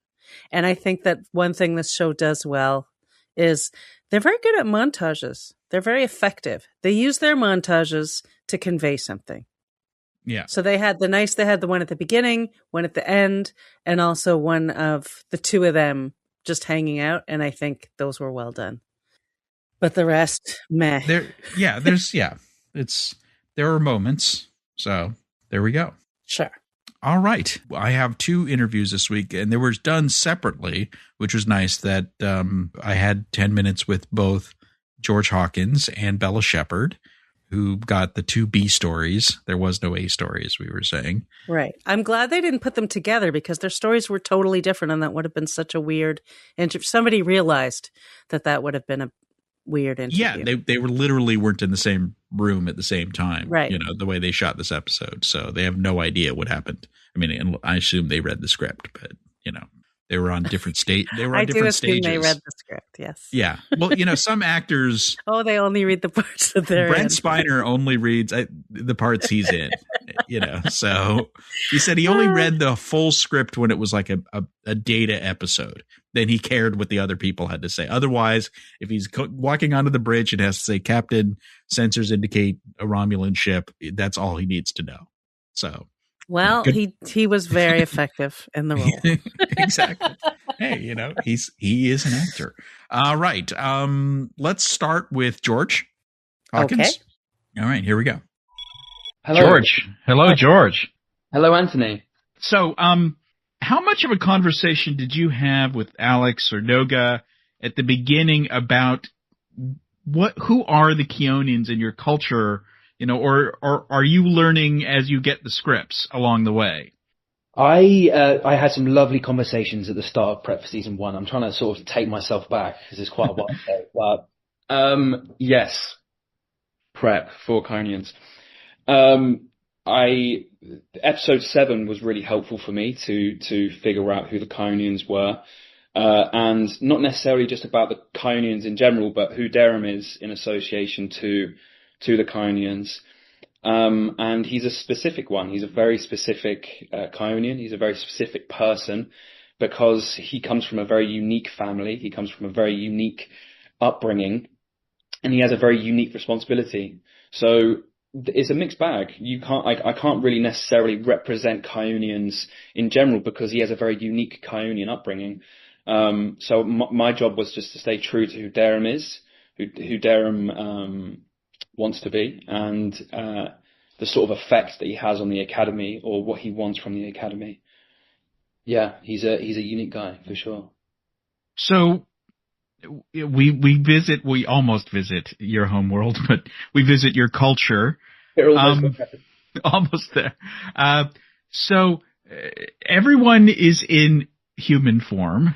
And I think that one thing this show does well is they're very good at montages. They're very effective. They use their montages to convey something. Yeah. So they had the one at the beginning, one at the end, and also one of the two of them just hanging out. And I think those were well done. But the rest, meh. There are moments. So there we go. Sure. All right. I have 2 interviews this week, and they were done separately, which was nice that I had 10 minutes with both George Hawkins and Bella Shepard, who got the 2 B stories. There was no A story, as we were saying. Right. I'm glad they didn't put them together because their stories were totally different, and that would have been such a weird interview. Somebody realized that would have been a weird interview. Yeah, they were literally weren't in the same room at the same time. Right. You know, the way they shot this episode. So they have no idea what happened. I mean, I assume they read the script, but, you know, they were on different They were on different stages. They read the script, yes. Yeah. Well, you know, some actors. Oh, they only read the parts that they're Brent in. Spiner only reads the parts he's in, you know. So he said he only read the full script when it was like a Data episode. Then he cared what the other people had to say. Otherwise, if he's walking onto the bridge and has to say, Captain, sensors indicate a Romulan ship, that's all he needs to know. So. Well, he was very effective in the role. Exactly. Hey, you know, he is an actor. All right. Let's start with George Hawkins. Okay. All right, here we go. Hello. George. Hello, Hi. George. Hello, Anthony. So, how much of a conversation did you have with Alex or Noga at the beginning about who are the Keonians in your culture? You know, or are you learning as you get the scripts along the way? I had some lovely conversations at the start of prep for season 1. I'm trying to sort of take myself back because it's quite a while ago. But yes, prep for Keonians. Episode 7 was really helpful for me to figure out who the Keonians were, and not necessarily just about the Keonians in general, but who Darem is in association to the Keonians. And he's a specific one. He's a very specific Keonian. He's a very specific person because he comes from a very unique family. He comes from a very unique upbringing, and he has a very unique responsibility. So it's a mixed bag. I can't really necessarily represent Keonians in general because he has a very unique Keonian upbringing. So my job was just to stay true to who Darem is, who Darem wants to be, and the sort of effect that he has on the Academy or what he wants from the Academy. Yeah, he's a unique guy for sure. So we almost visit your home world, but we visit your culture. Almost there. So everyone is in human form,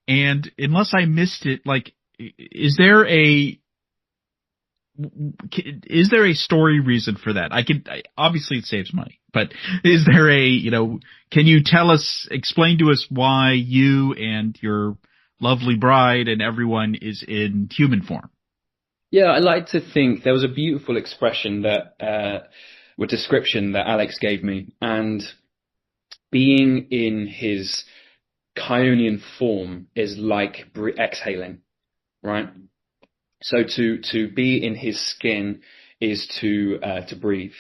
and unless I missed it, like, is there a story reason for that? Obviously it saves money, but is there can you explain to us why you and your lovely bride and everyone is in human form? Yeah, I like to think there was a beautiful expression description that Alex gave me, and being in his Keonian form is like exhaling, right? So to be in his skin is to breathe.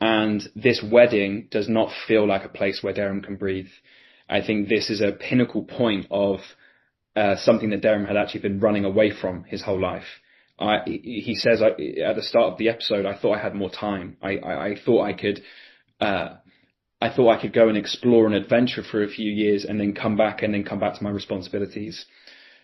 And this wedding does not feel like a place where Darem can breathe. I think this is a pinnacle point of something that Darem had actually been running away from his whole life. He says at the start of the episode, I thought I had more time. I thought I could go and explore an adventure for a few years and then come back to my responsibilities.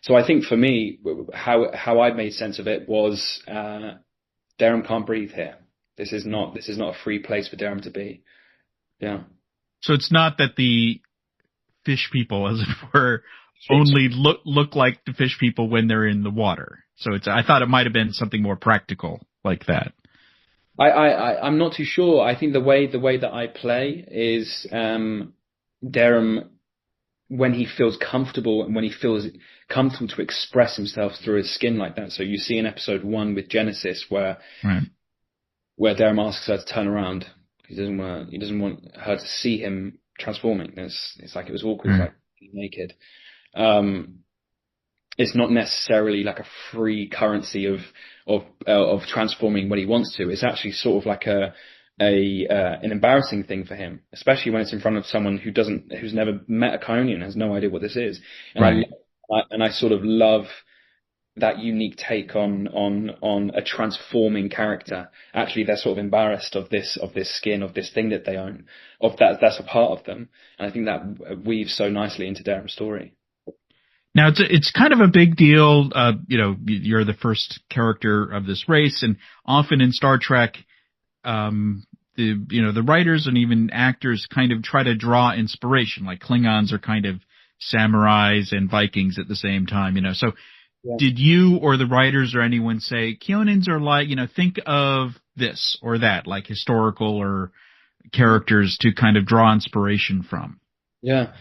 So I think for me, how I made sense of it was Darem can't breathe here. This is not a free place for Darem to be. Yeah. So it's not that the fish people, as it were, only look like the fish people when they're in the water. So I thought it might have been something more practical like that. I'm not too sure. I think the way that I play is Darem, when he feels comfortable and when he feels comfortable to express himself through his skin like that. So you see in episode 1 with Genesis where Darem asks her to turn around. He doesn't want her to see him transforming. It's like it was awkward, like being naked. It's not necessarily like a free currency of transforming when he wants to. It's actually sort of like an embarrassing thing for him, especially when it's in front of someone who's never met a Keonian, has no idea what this is. And I sort of love that unique take on a transforming character. Actually, they're sort of embarrassed of this skin, of this thing that they own, of that's a part of them. And I think that weaves so nicely into Darem's story. Now it's kind of a big deal. You're the first character of this race, and often in Star Trek, the writers and even actors kind of try to draw inspiration. Like Klingons are kind of samurais and Vikings at the same time. So did you or the writers or anyone say Keonans are like, think of this or that, like historical or characters to kind of draw inspiration from? Yeah.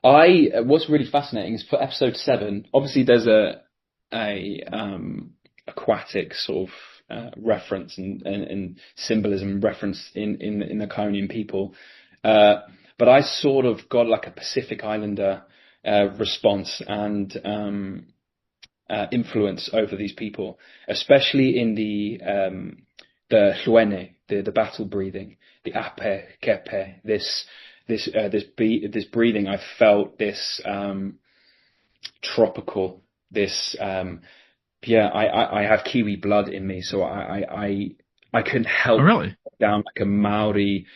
What's really fascinating is for episode 7, obviously there's a aquatic sort of reference and symbolism reference in the Ionian people, but I sort of got like a Pacific Islander response and influence over these people, especially in the hluene, the battle breathing, the ape, kepe, this breathing. I felt this tropical, this I have Kiwi blood in me, so I couldn't help down like a Maori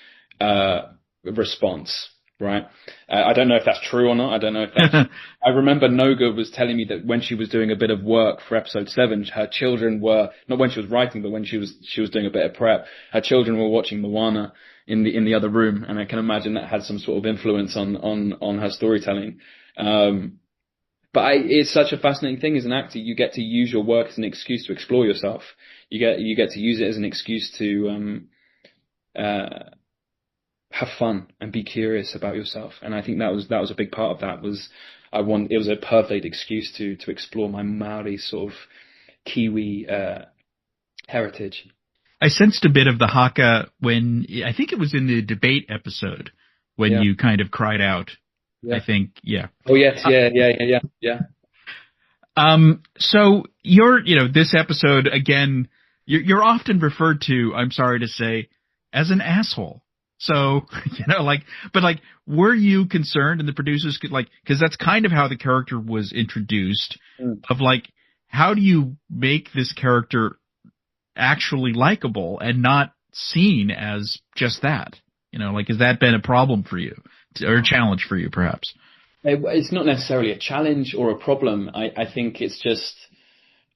response, right? I don't know if that's true or not. I don't know if that's I remember Noga was telling me that when she was doing a bit of work for episode 7, her children were, not when she was writing, but when she was doing a bit of prep, her children were watching Moana in the other room, and I can imagine that had some sort of influence on her storytelling. But it's such a fascinating thing as an actor. You get to use your work as an excuse to explore yourself. You get to use it as an excuse to have fun and be curious about yourself. And I think that was a big part of that. It was a perfect excuse to explore my Maori sort of Kiwi heritage. I sensed a bit of the haka when, I think it was in the debate episode, when you kind of cried out. Yeah. I think, yeah. Oh yes, yeah. So this episode, again, you're often referred to, I'm sorry to say, as an asshole. So, were you concerned, and the producers could because that's kind of how the character was introduced, of how do you make this character actually likable and not seen as just that? Has that been a problem for you, or a challenge for you, perhaps? It's not necessarily a challenge or a problem. I think it's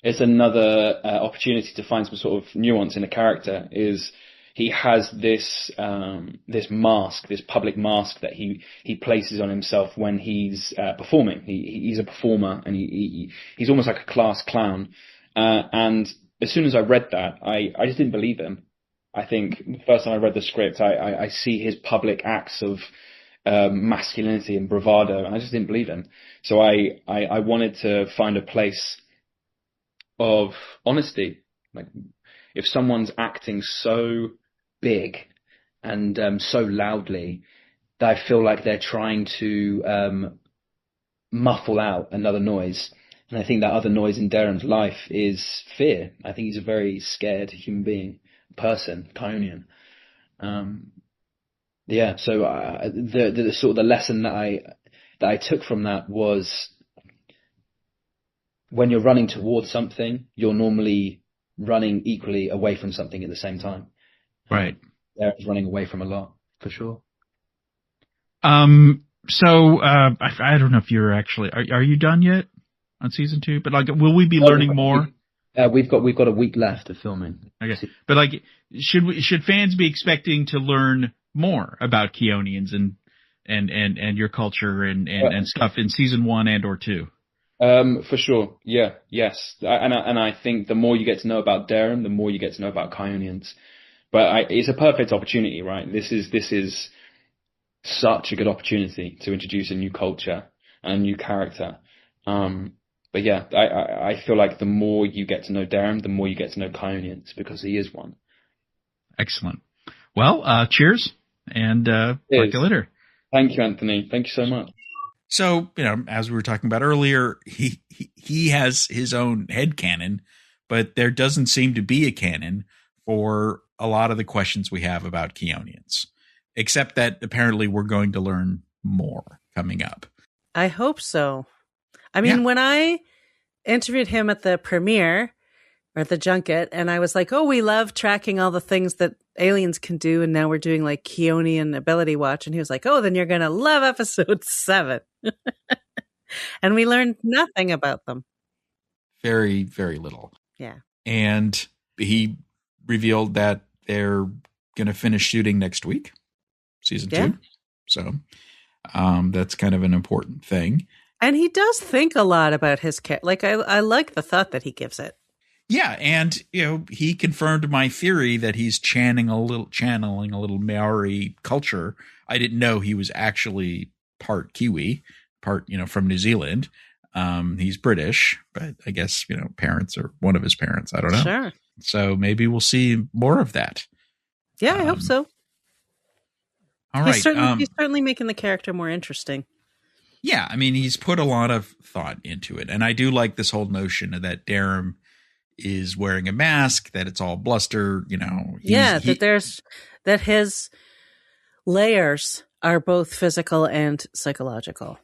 another opportunity to find some sort of nuance in a character. He has this mask, this public mask that he places on himself when he's performing. He's a performer, and he's almost like a class clown. And as soon as I read that, I just didn't believe him. I think the first time I read the script, I see his public acts of masculinity and bravado, and I just didn't believe him. So I wanted to find a place of honesty. Like, if someone's acting so big and so loudly that I feel like they're trying to muffle out another noise. And I think that other noise in Darem's life is fear. I think he's a very scared human being, person, Ionian. So the sort of the lesson that I took from that was, when you're running towards something, you're normally running equally away from something at the same time. Right. Darem's running away from a lot, for sure. So I don't know if you're actually, are you done yet on season 2? But will we be learning more? We've got a week left of filming. Okay. But should fans be expecting to learn more about Keonians and your culture and stuff in season 1 and or 2? For sure. Yeah. Yes. And I think the more you get to know about Darem, the more you get to know about Keonians. But it's a perfect opportunity, right? This is such a good opportunity to introduce a new culture and a new character. But yeah, I feel like the more you get to know Darem, the more you get to know Keonians, because he is one. Excellent. Well, cheers, and talk to you later. Thank you, Anthony. Thank you so much. So, as we were talking about earlier, he has his own headcanon, but there doesn't seem to be a canon for a lot of the questions we have about Keonians, except that apparently we're going to learn more coming up. I hope so. I mean, when I interviewed him at the premiere or the junket, and I was like, oh, we love tracking all the things that aliens can do, and now we're doing Keonian ability watch. And he was like, oh, then you're going to love episode 7. And we learned nothing about them. Very, very little. Yeah. And he revealed that they're going to finish shooting next week, season 2. So that's kind of an important thing. And he does think a lot about his character. Like, I like the thought that he gives it. Yeah, and he confirmed my theory that he's channeling a little Maori culture. I didn't know he was actually part Kiwi, part from New Zealand. He's British, but I guess parents or one of his parents. I don't know. Sure. So maybe we'll see more of that. Yeah, I hope so. All right. He's certainly making the character more interesting. Yeah, I mean, he's put a lot of thought into it, and I do like this whole notion that Darem is wearing a mask, that it's all bluster. That his layers are both physical and psychological.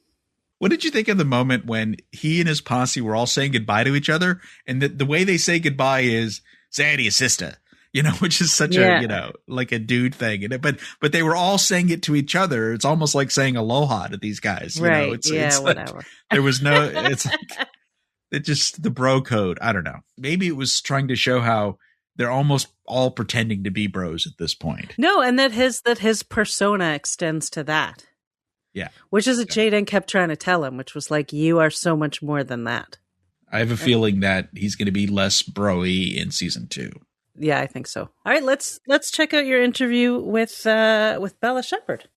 What did you think of the moment when he and his posse were all saying goodbye to each other, and the way they say goodbye is "say hi to your sister," which is such a like a dude thing, but they were all saying it to each other. It's almost like saying aloha to these guys, right? It's whatever. Like, there was no. It's like it's just the bro code. I don't know. Maybe it was trying to show how they're almost all pretending to be bros at this point. No, and that his persona extends to that. Yeah. Which is what Jaden kept trying to tell him, which was like, you are so much more than that. I have a feeling that he's going to be less bro-y in season 2. Yeah, I think so. All right, let's check out your interview with Bella Shepard.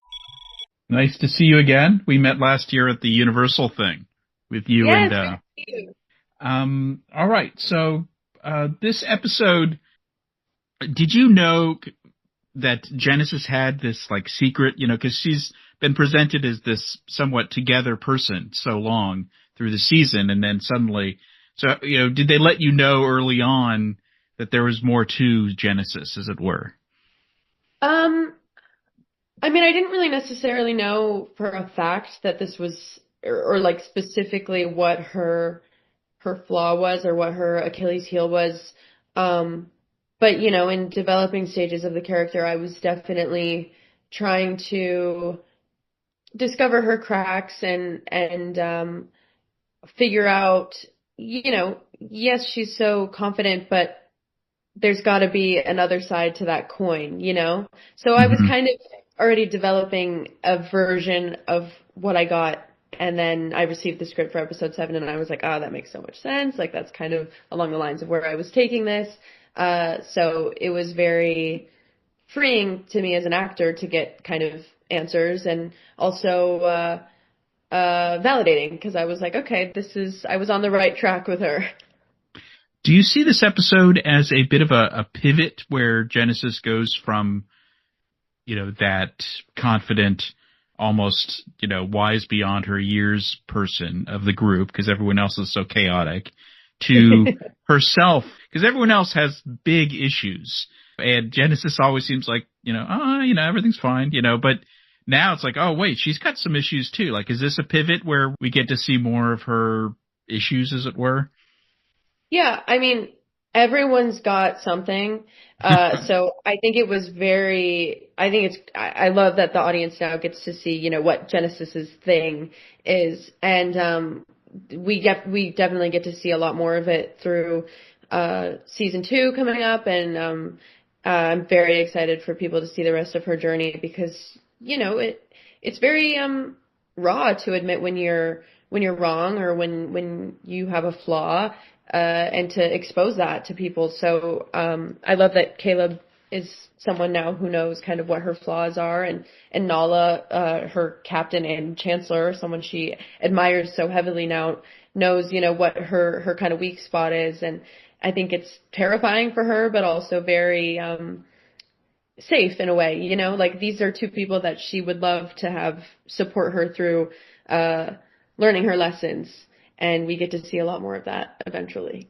Nice to see you again. We met last year at the Universal thing with you. Yes, and thank you. All right. So this episode, did you know that Genesis had this like secret, because she's been presented as this somewhat together person so long through the season, and then suddenly, did they let you know early on that there was more to Genesis, as it were? I mean, I didn't really necessarily know for a fact that this was, or like specifically what her flaw was or what her Achilles heel was. But in developing stages of the character, I was definitely trying to discover her cracks and figure out, yes, she's so confident, but there's got to be another side to that coin, So I was kind of already developing a version of what I got, and then I received the script for episode 7, and I was like, that makes so much sense. Like, that's kind of along the lines of where I was taking this. So it was very freeing to me as an actor to get kind of answers, and also validating, because I was like, okay, I was on the right track with her. Do you see this episode as a bit of a pivot where Genesis goes from, that confident, almost, wise beyond her years person of the group, because everyone else is so chaotic, to herself, because everyone else has big issues, and Genesis always seems like, everything's fine, but now it's like, oh wait, she's got some issues too. Like, is this a pivot where we get to see more of her issues, as it were? Yeah, I mean, everyone's got something. So I think it was I love that the audience now gets to see, what Genesis's thing is. And, we definitely get to see a lot more of it through, season 2 coming up. And, I'm very excited for people to see the rest of her journey, because, it's very, raw to admit when you're wrong, or when you have a flaw, and to expose that to people. So I love that Caleb is someone now who knows kind of what her flaws are, and Nala, her captain and Chancellor, someone she admires so heavily now, knows, what her kind of weak spot is. And I think it's terrifying for her, but also very safe in a way, like these are two people that she would love to have support her through learning her lessons. And we get to see a lot more of that eventually.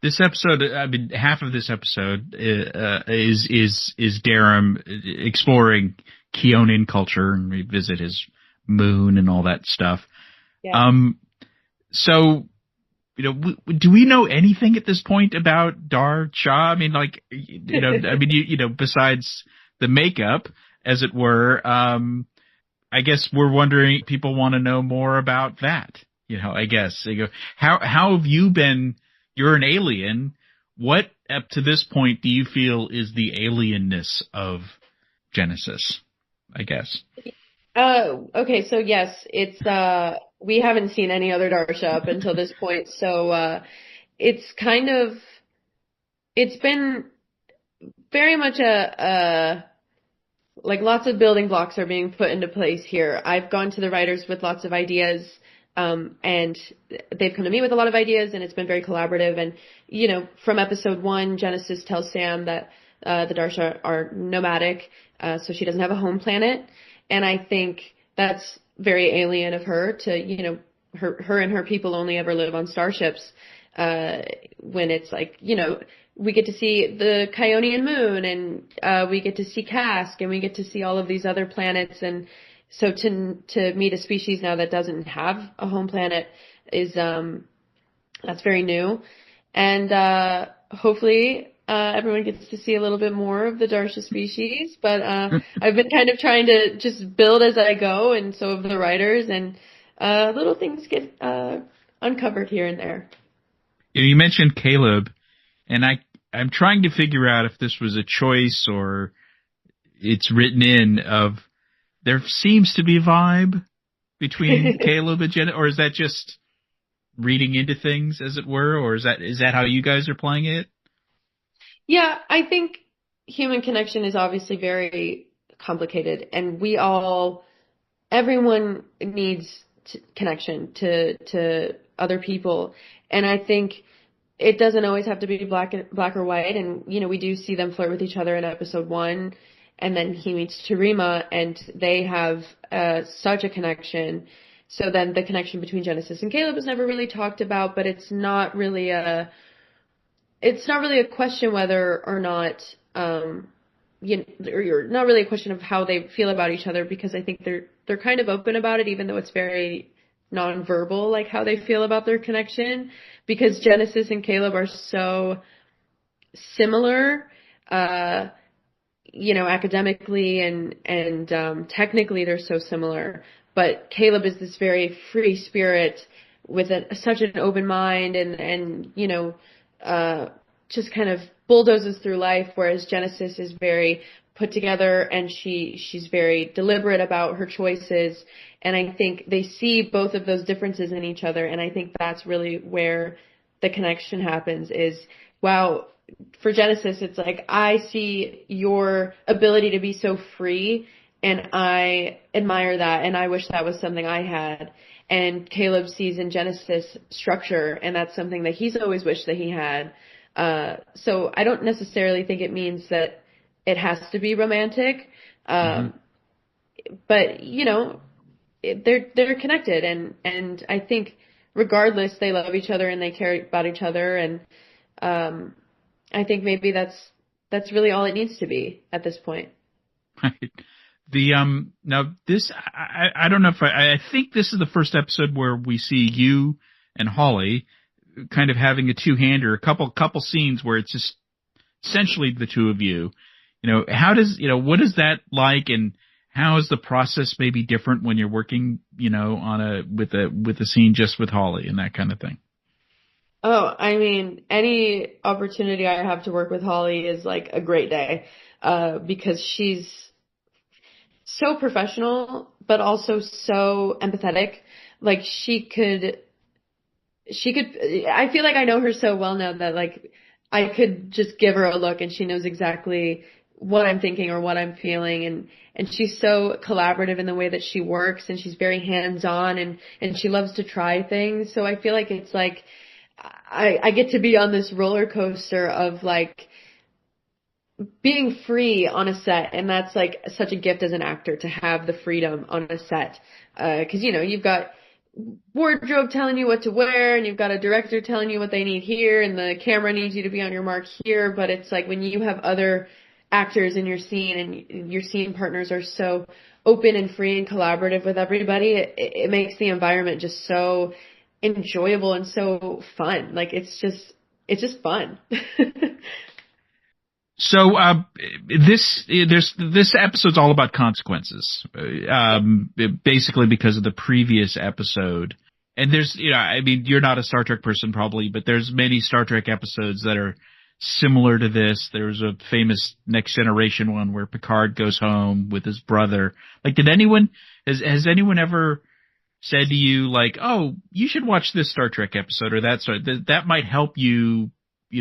This episode, I mean, half of this episode is Darem exploring Keonan culture and revisit his moon and all that stuff. Yeah. So, do we know anything at this point about Dar Shah? I mean, like, besides the makeup, as it were. I guess we're wondering, people want to know more about that. I guess they go, how have you been? You're an alien. What up to this point do you feel is the alienness of Genesis? I guess. Okay, so yes, it's we haven't seen any other Darsha up until this point, so it's been very much like lots of building blocks are being put into place here. I've gone to the writers with lots of ideas, and they've come to me with a lot of ideas, and it's been very collaborative. And, from episode 1, Genesis tells Sam that the Darsha are nomadic, so she doesn't have a home planet. And I think that's very alien of her to, her and her people only ever live on starships, when it's like, we get to see the Kionian moon, and we get to see Kask, and we get to see all of these other planets. And so to meet a species now that doesn't have a home planet is that's very new. And hopefully everyone gets to see a little bit more of the Darsha species. But I've been kind of trying to just build as I go, and so have the writers, and little things get uncovered here and there. You mentioned Caleb. And I'm trying to figure out if this was a choice or it's written in of, there seems to be a vibe between Caleb and Jenna, or is that just reading into things, as it were, or is that how you guys are playing it? Yeah, I think human connection is obviously very complicated, and everyone needs connection to other people, and I think it doesn't always have to be black or white. And, we do see them flirt with each other in episode 1, and then he meets Tarima, and they have such a connection. So then the connection between Genesis and Caleb is never really talked about, but it's not really a question whether or not, or not really a question of how they feel about each other, because I think they're kind of open about it, even though it's very nonverbal, like how they feel about their connection, because Genesis and Caleb are so similar, academically and technically they're so similar. But Caleb is this very free spirit with such an open mind and just kind of bulldozes through life, whereas Genesis is very put together, and she's very deliberate about her choices. And I think they see both of those differences in each other, and I think that's really where the connection happens is, wow, for Genesis, it's like, I see your ability to be so free, and I admire that, and I wish that was something I had. And Caleb sees in Genesis structure, and that's something that he's always wished that he had. So I don't necessarily think it means that it has to be romantic. But, they're connected, and I think regardless, they love each other and they care about each other. And, I think maybe that's really all it needs to be at this point. Right. Now this, I don't know if I think this is the first episode where we see you and Holly kind of having a two-hander, a couple scenes where it's just essentially the two of you. What is that like, and how is the process maybe different when you're working, with a scene just with Holly and that kind of thing? Oh, I mean, any opportunity I have to work with Holly is like a great day, because she's so professional, but also so empathetic. Like she could, I feel like I know her so well now that like I could just give her a look and she knows exactly what I'm thinking or what I'm feeling. And she's so collaborative in the way that she works, and she's very hands-on, and she loves to try things. So I feel like it's like, I get to be on this roller coaster of like being free on a set, and that's like such a gift as an actor to have the freedom on a set. 'Cause you've got wardrobe telling you what to wear, and you've got a director telling you what they need here, and the camera needs you to be on your mark here. But it's like when you have other actors in your scene, and your scene partners are so open and free and collaborative with everybody, it makes the environment just so enjoyable and so fun. Like it's just fun. So this episode's all about consequences, basically because of the previous episode. And there's, I mean, you're not a Star Trek person probably, but there's many Star Trek episodes that are similar to this. There's a famous Next Generation one where Picard goes home with his brother. Like, has anyone ever said to you, like, oh, you should watch this Star Trek episode or that might help you,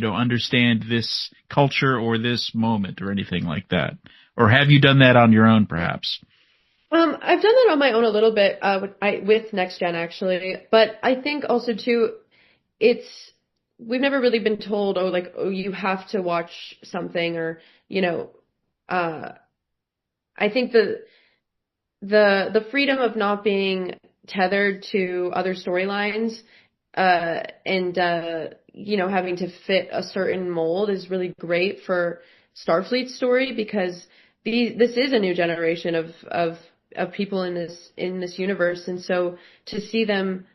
understand this culture or this moment or anything like that? Or have you done that on your own, perhaps? I've done that on my own a little bit, with Next Gen actually, but I think also too, we've never really been told, you have to watch something or, I think the freedom of not being tethered to other storylines, and having to fit a certain mold is really great for Starfleet's story, because this is a new generation of people in this universe, and so to see them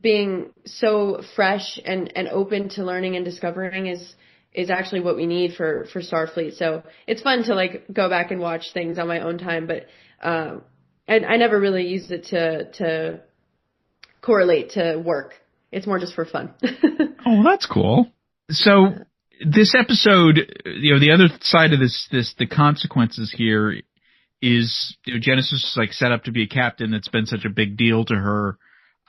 being so fresh and open to learning and discovering is actually what we need for Starfleet. So it's fun to go back and watch things on my own time, but I never really used it to correlate to work. It's more just for fun. Oh, that's cool. So this episode, the other side of this, the consequences here is, Genesis is set up to be a captain. That's been such a big deal to her.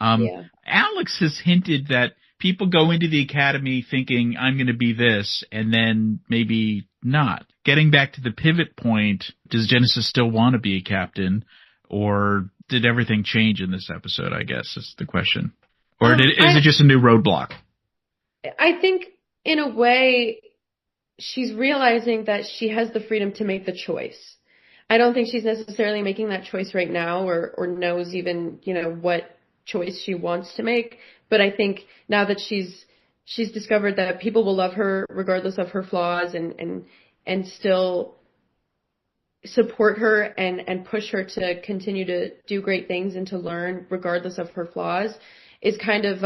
Yeah. Alex has hinted that people go into the academy thinking I'm going to be this, and then maybe not. Getting back to the pivot point, does Genesis still want to be a captain, or did everything change in this episode, I guess is the question. Or is it just a new roadblock? I think in a way she's realizing that she has the freedom to make the choice. I don't think she's necessarily making that choice right now or knows even, what choice she wants to make. But I think now that she's discovered that people will love her regardless of her flaws and still support her and push her to continue to do great things and to learn regardless of her flaws, is kind of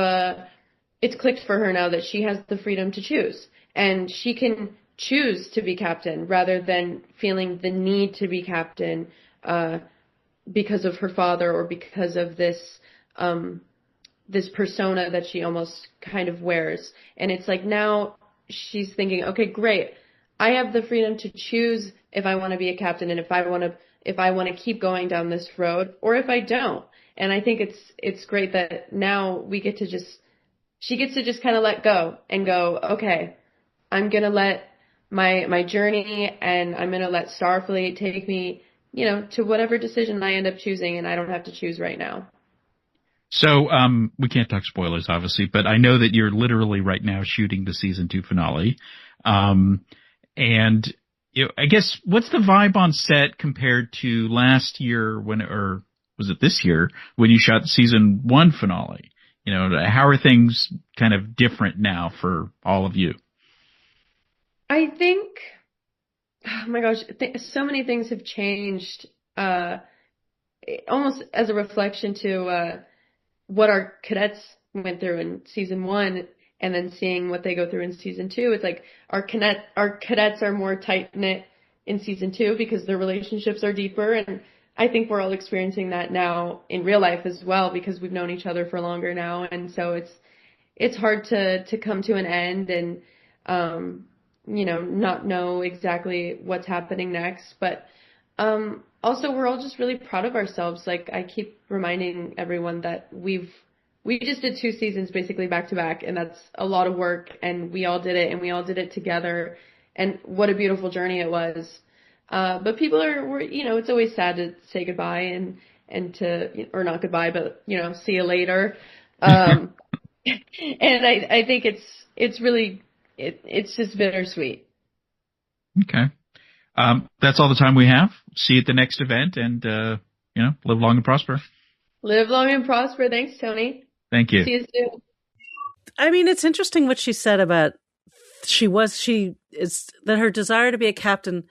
it's clicked for her now that she has the freedom to choose, and she can choose to be captain rather than feeling the need to be captain because of her father or because of this this persona that she almost kind of wears. And it's now she's thinking, okay, great, I have the freedom to choose if I want to be a captain and if I want to keep going down this road or if I don't. And I think it's great that now she gets to just kind of let go and go, okay, I'm going to let my journey and I'm going to let Starfleet take me, to whatever decision I end up choosing, and I don't have to choose right now. So, we can't talk spoilers, obviously, but I know that you're literally right now shooting the season 2 finale. And I guess what's the vibe on set compared to last year or was it this year when you shot the season 1 finale? How are things kind of different now for all of you? I think, oh my gosh, so many things have changed, almost as a reflection to what our cadets went through in season 1, and then seeing what they go through in season 2. It's our cadets are more tight knit in season 2 because their relationships are deeper, and I think we're all experiencing that now in real life as well because we've known each other for longer now, and so it's hard to come to an end and not know exactly what's happening next. But also we're all just really proud of ourselves. I keep reminding everyone that we just did 2 seasons basically back to back, and that's a lot of work, and we all did it, and we all did it together, and what a beautiful journey it was. But people it's always sad to say goodbye and to, or not goodbye, but, see you later. And I think it's really, it's just bittersweet. Okay. That's all the time we have. See you at the next event, and, live long and prosper. Live long and prosper. Thanks, Tony. Thank you. See you soon. I mean, it's interesting what she said about that her desire to be a captain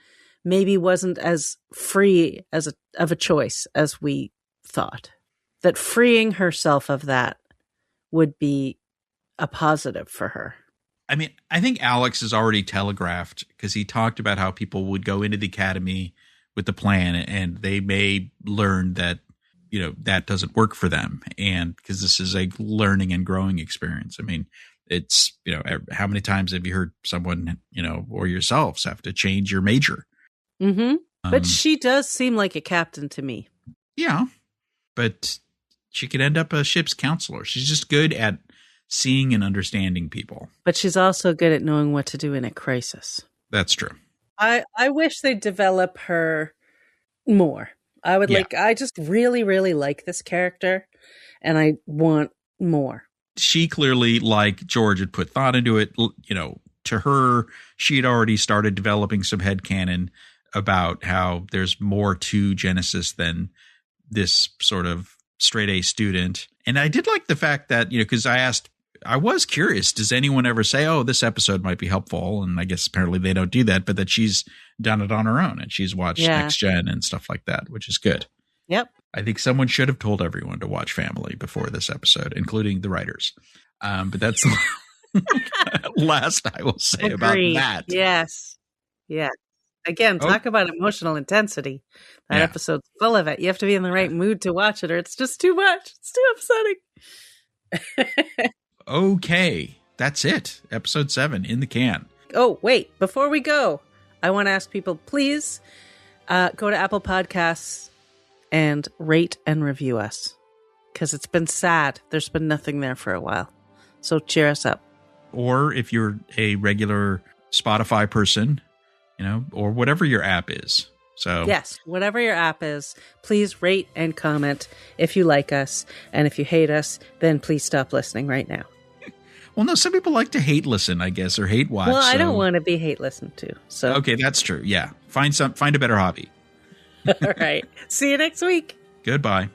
maybe wasn't as free of a choice as we thought. That freeing herself of that would be a positive for her. I mean, I think Alex has already telegraphed, because he talked about how people would go into the academy with the plan and they may learn that, you know, that doesn't work for them. And because this is a learning and growing experience. I mean, it's, you know, how many times have you heard someone, you know, or yourselves have to change your major? Mm-hmm. But she does seem like a captain to me. Yeah. But she could end up a ship's counselor. She's just good at seeing and understanding people. But she's also good at knowing what to do in a crisis. That's true. I wish they'd develop her more. I just really, really like this character, and I want more. She clearly, like George, had put thought into it. You know, to her, she had already started developing some headcanon about how there's more to Genesis than this sort of straight A student. And I did like the fact that, you know, because I was curious, does anyone ever say, oh, this episode might be helpful? And I guess apparently they don't do that, but that she's done it on her own and she's watched Next Gen and stuff like that, which is good. Yep. I think someone should have told everyone to watch Family before this episode, including the writers. But that's the last I will say about that. Yes. Yeah. Again, talk about emotional intensity. That episode's full of it. You have to be in the right mood to watch it, or it's just too much. It's too upsetting. Okay. That's it. Episode 7 in the can. Oh, wait. Before we go, I want to ask people, please go to Apple Podcasts and rate and review us. Because it's been sad. There's been nothing there for a while. So cheer us up. Or if you're a regular Spotify person, you know, or whatever your app is. So yes, whatever your app is, please rate and comment if you like us. And if you hate us, then please stop listening right now. Well, no, some people like to hate listen, I guess, or hate watch. Well, I don't want to be hate listened to. So okay, that's true. Yeah. Find a better hobby. All right. See you next week. Goodbye.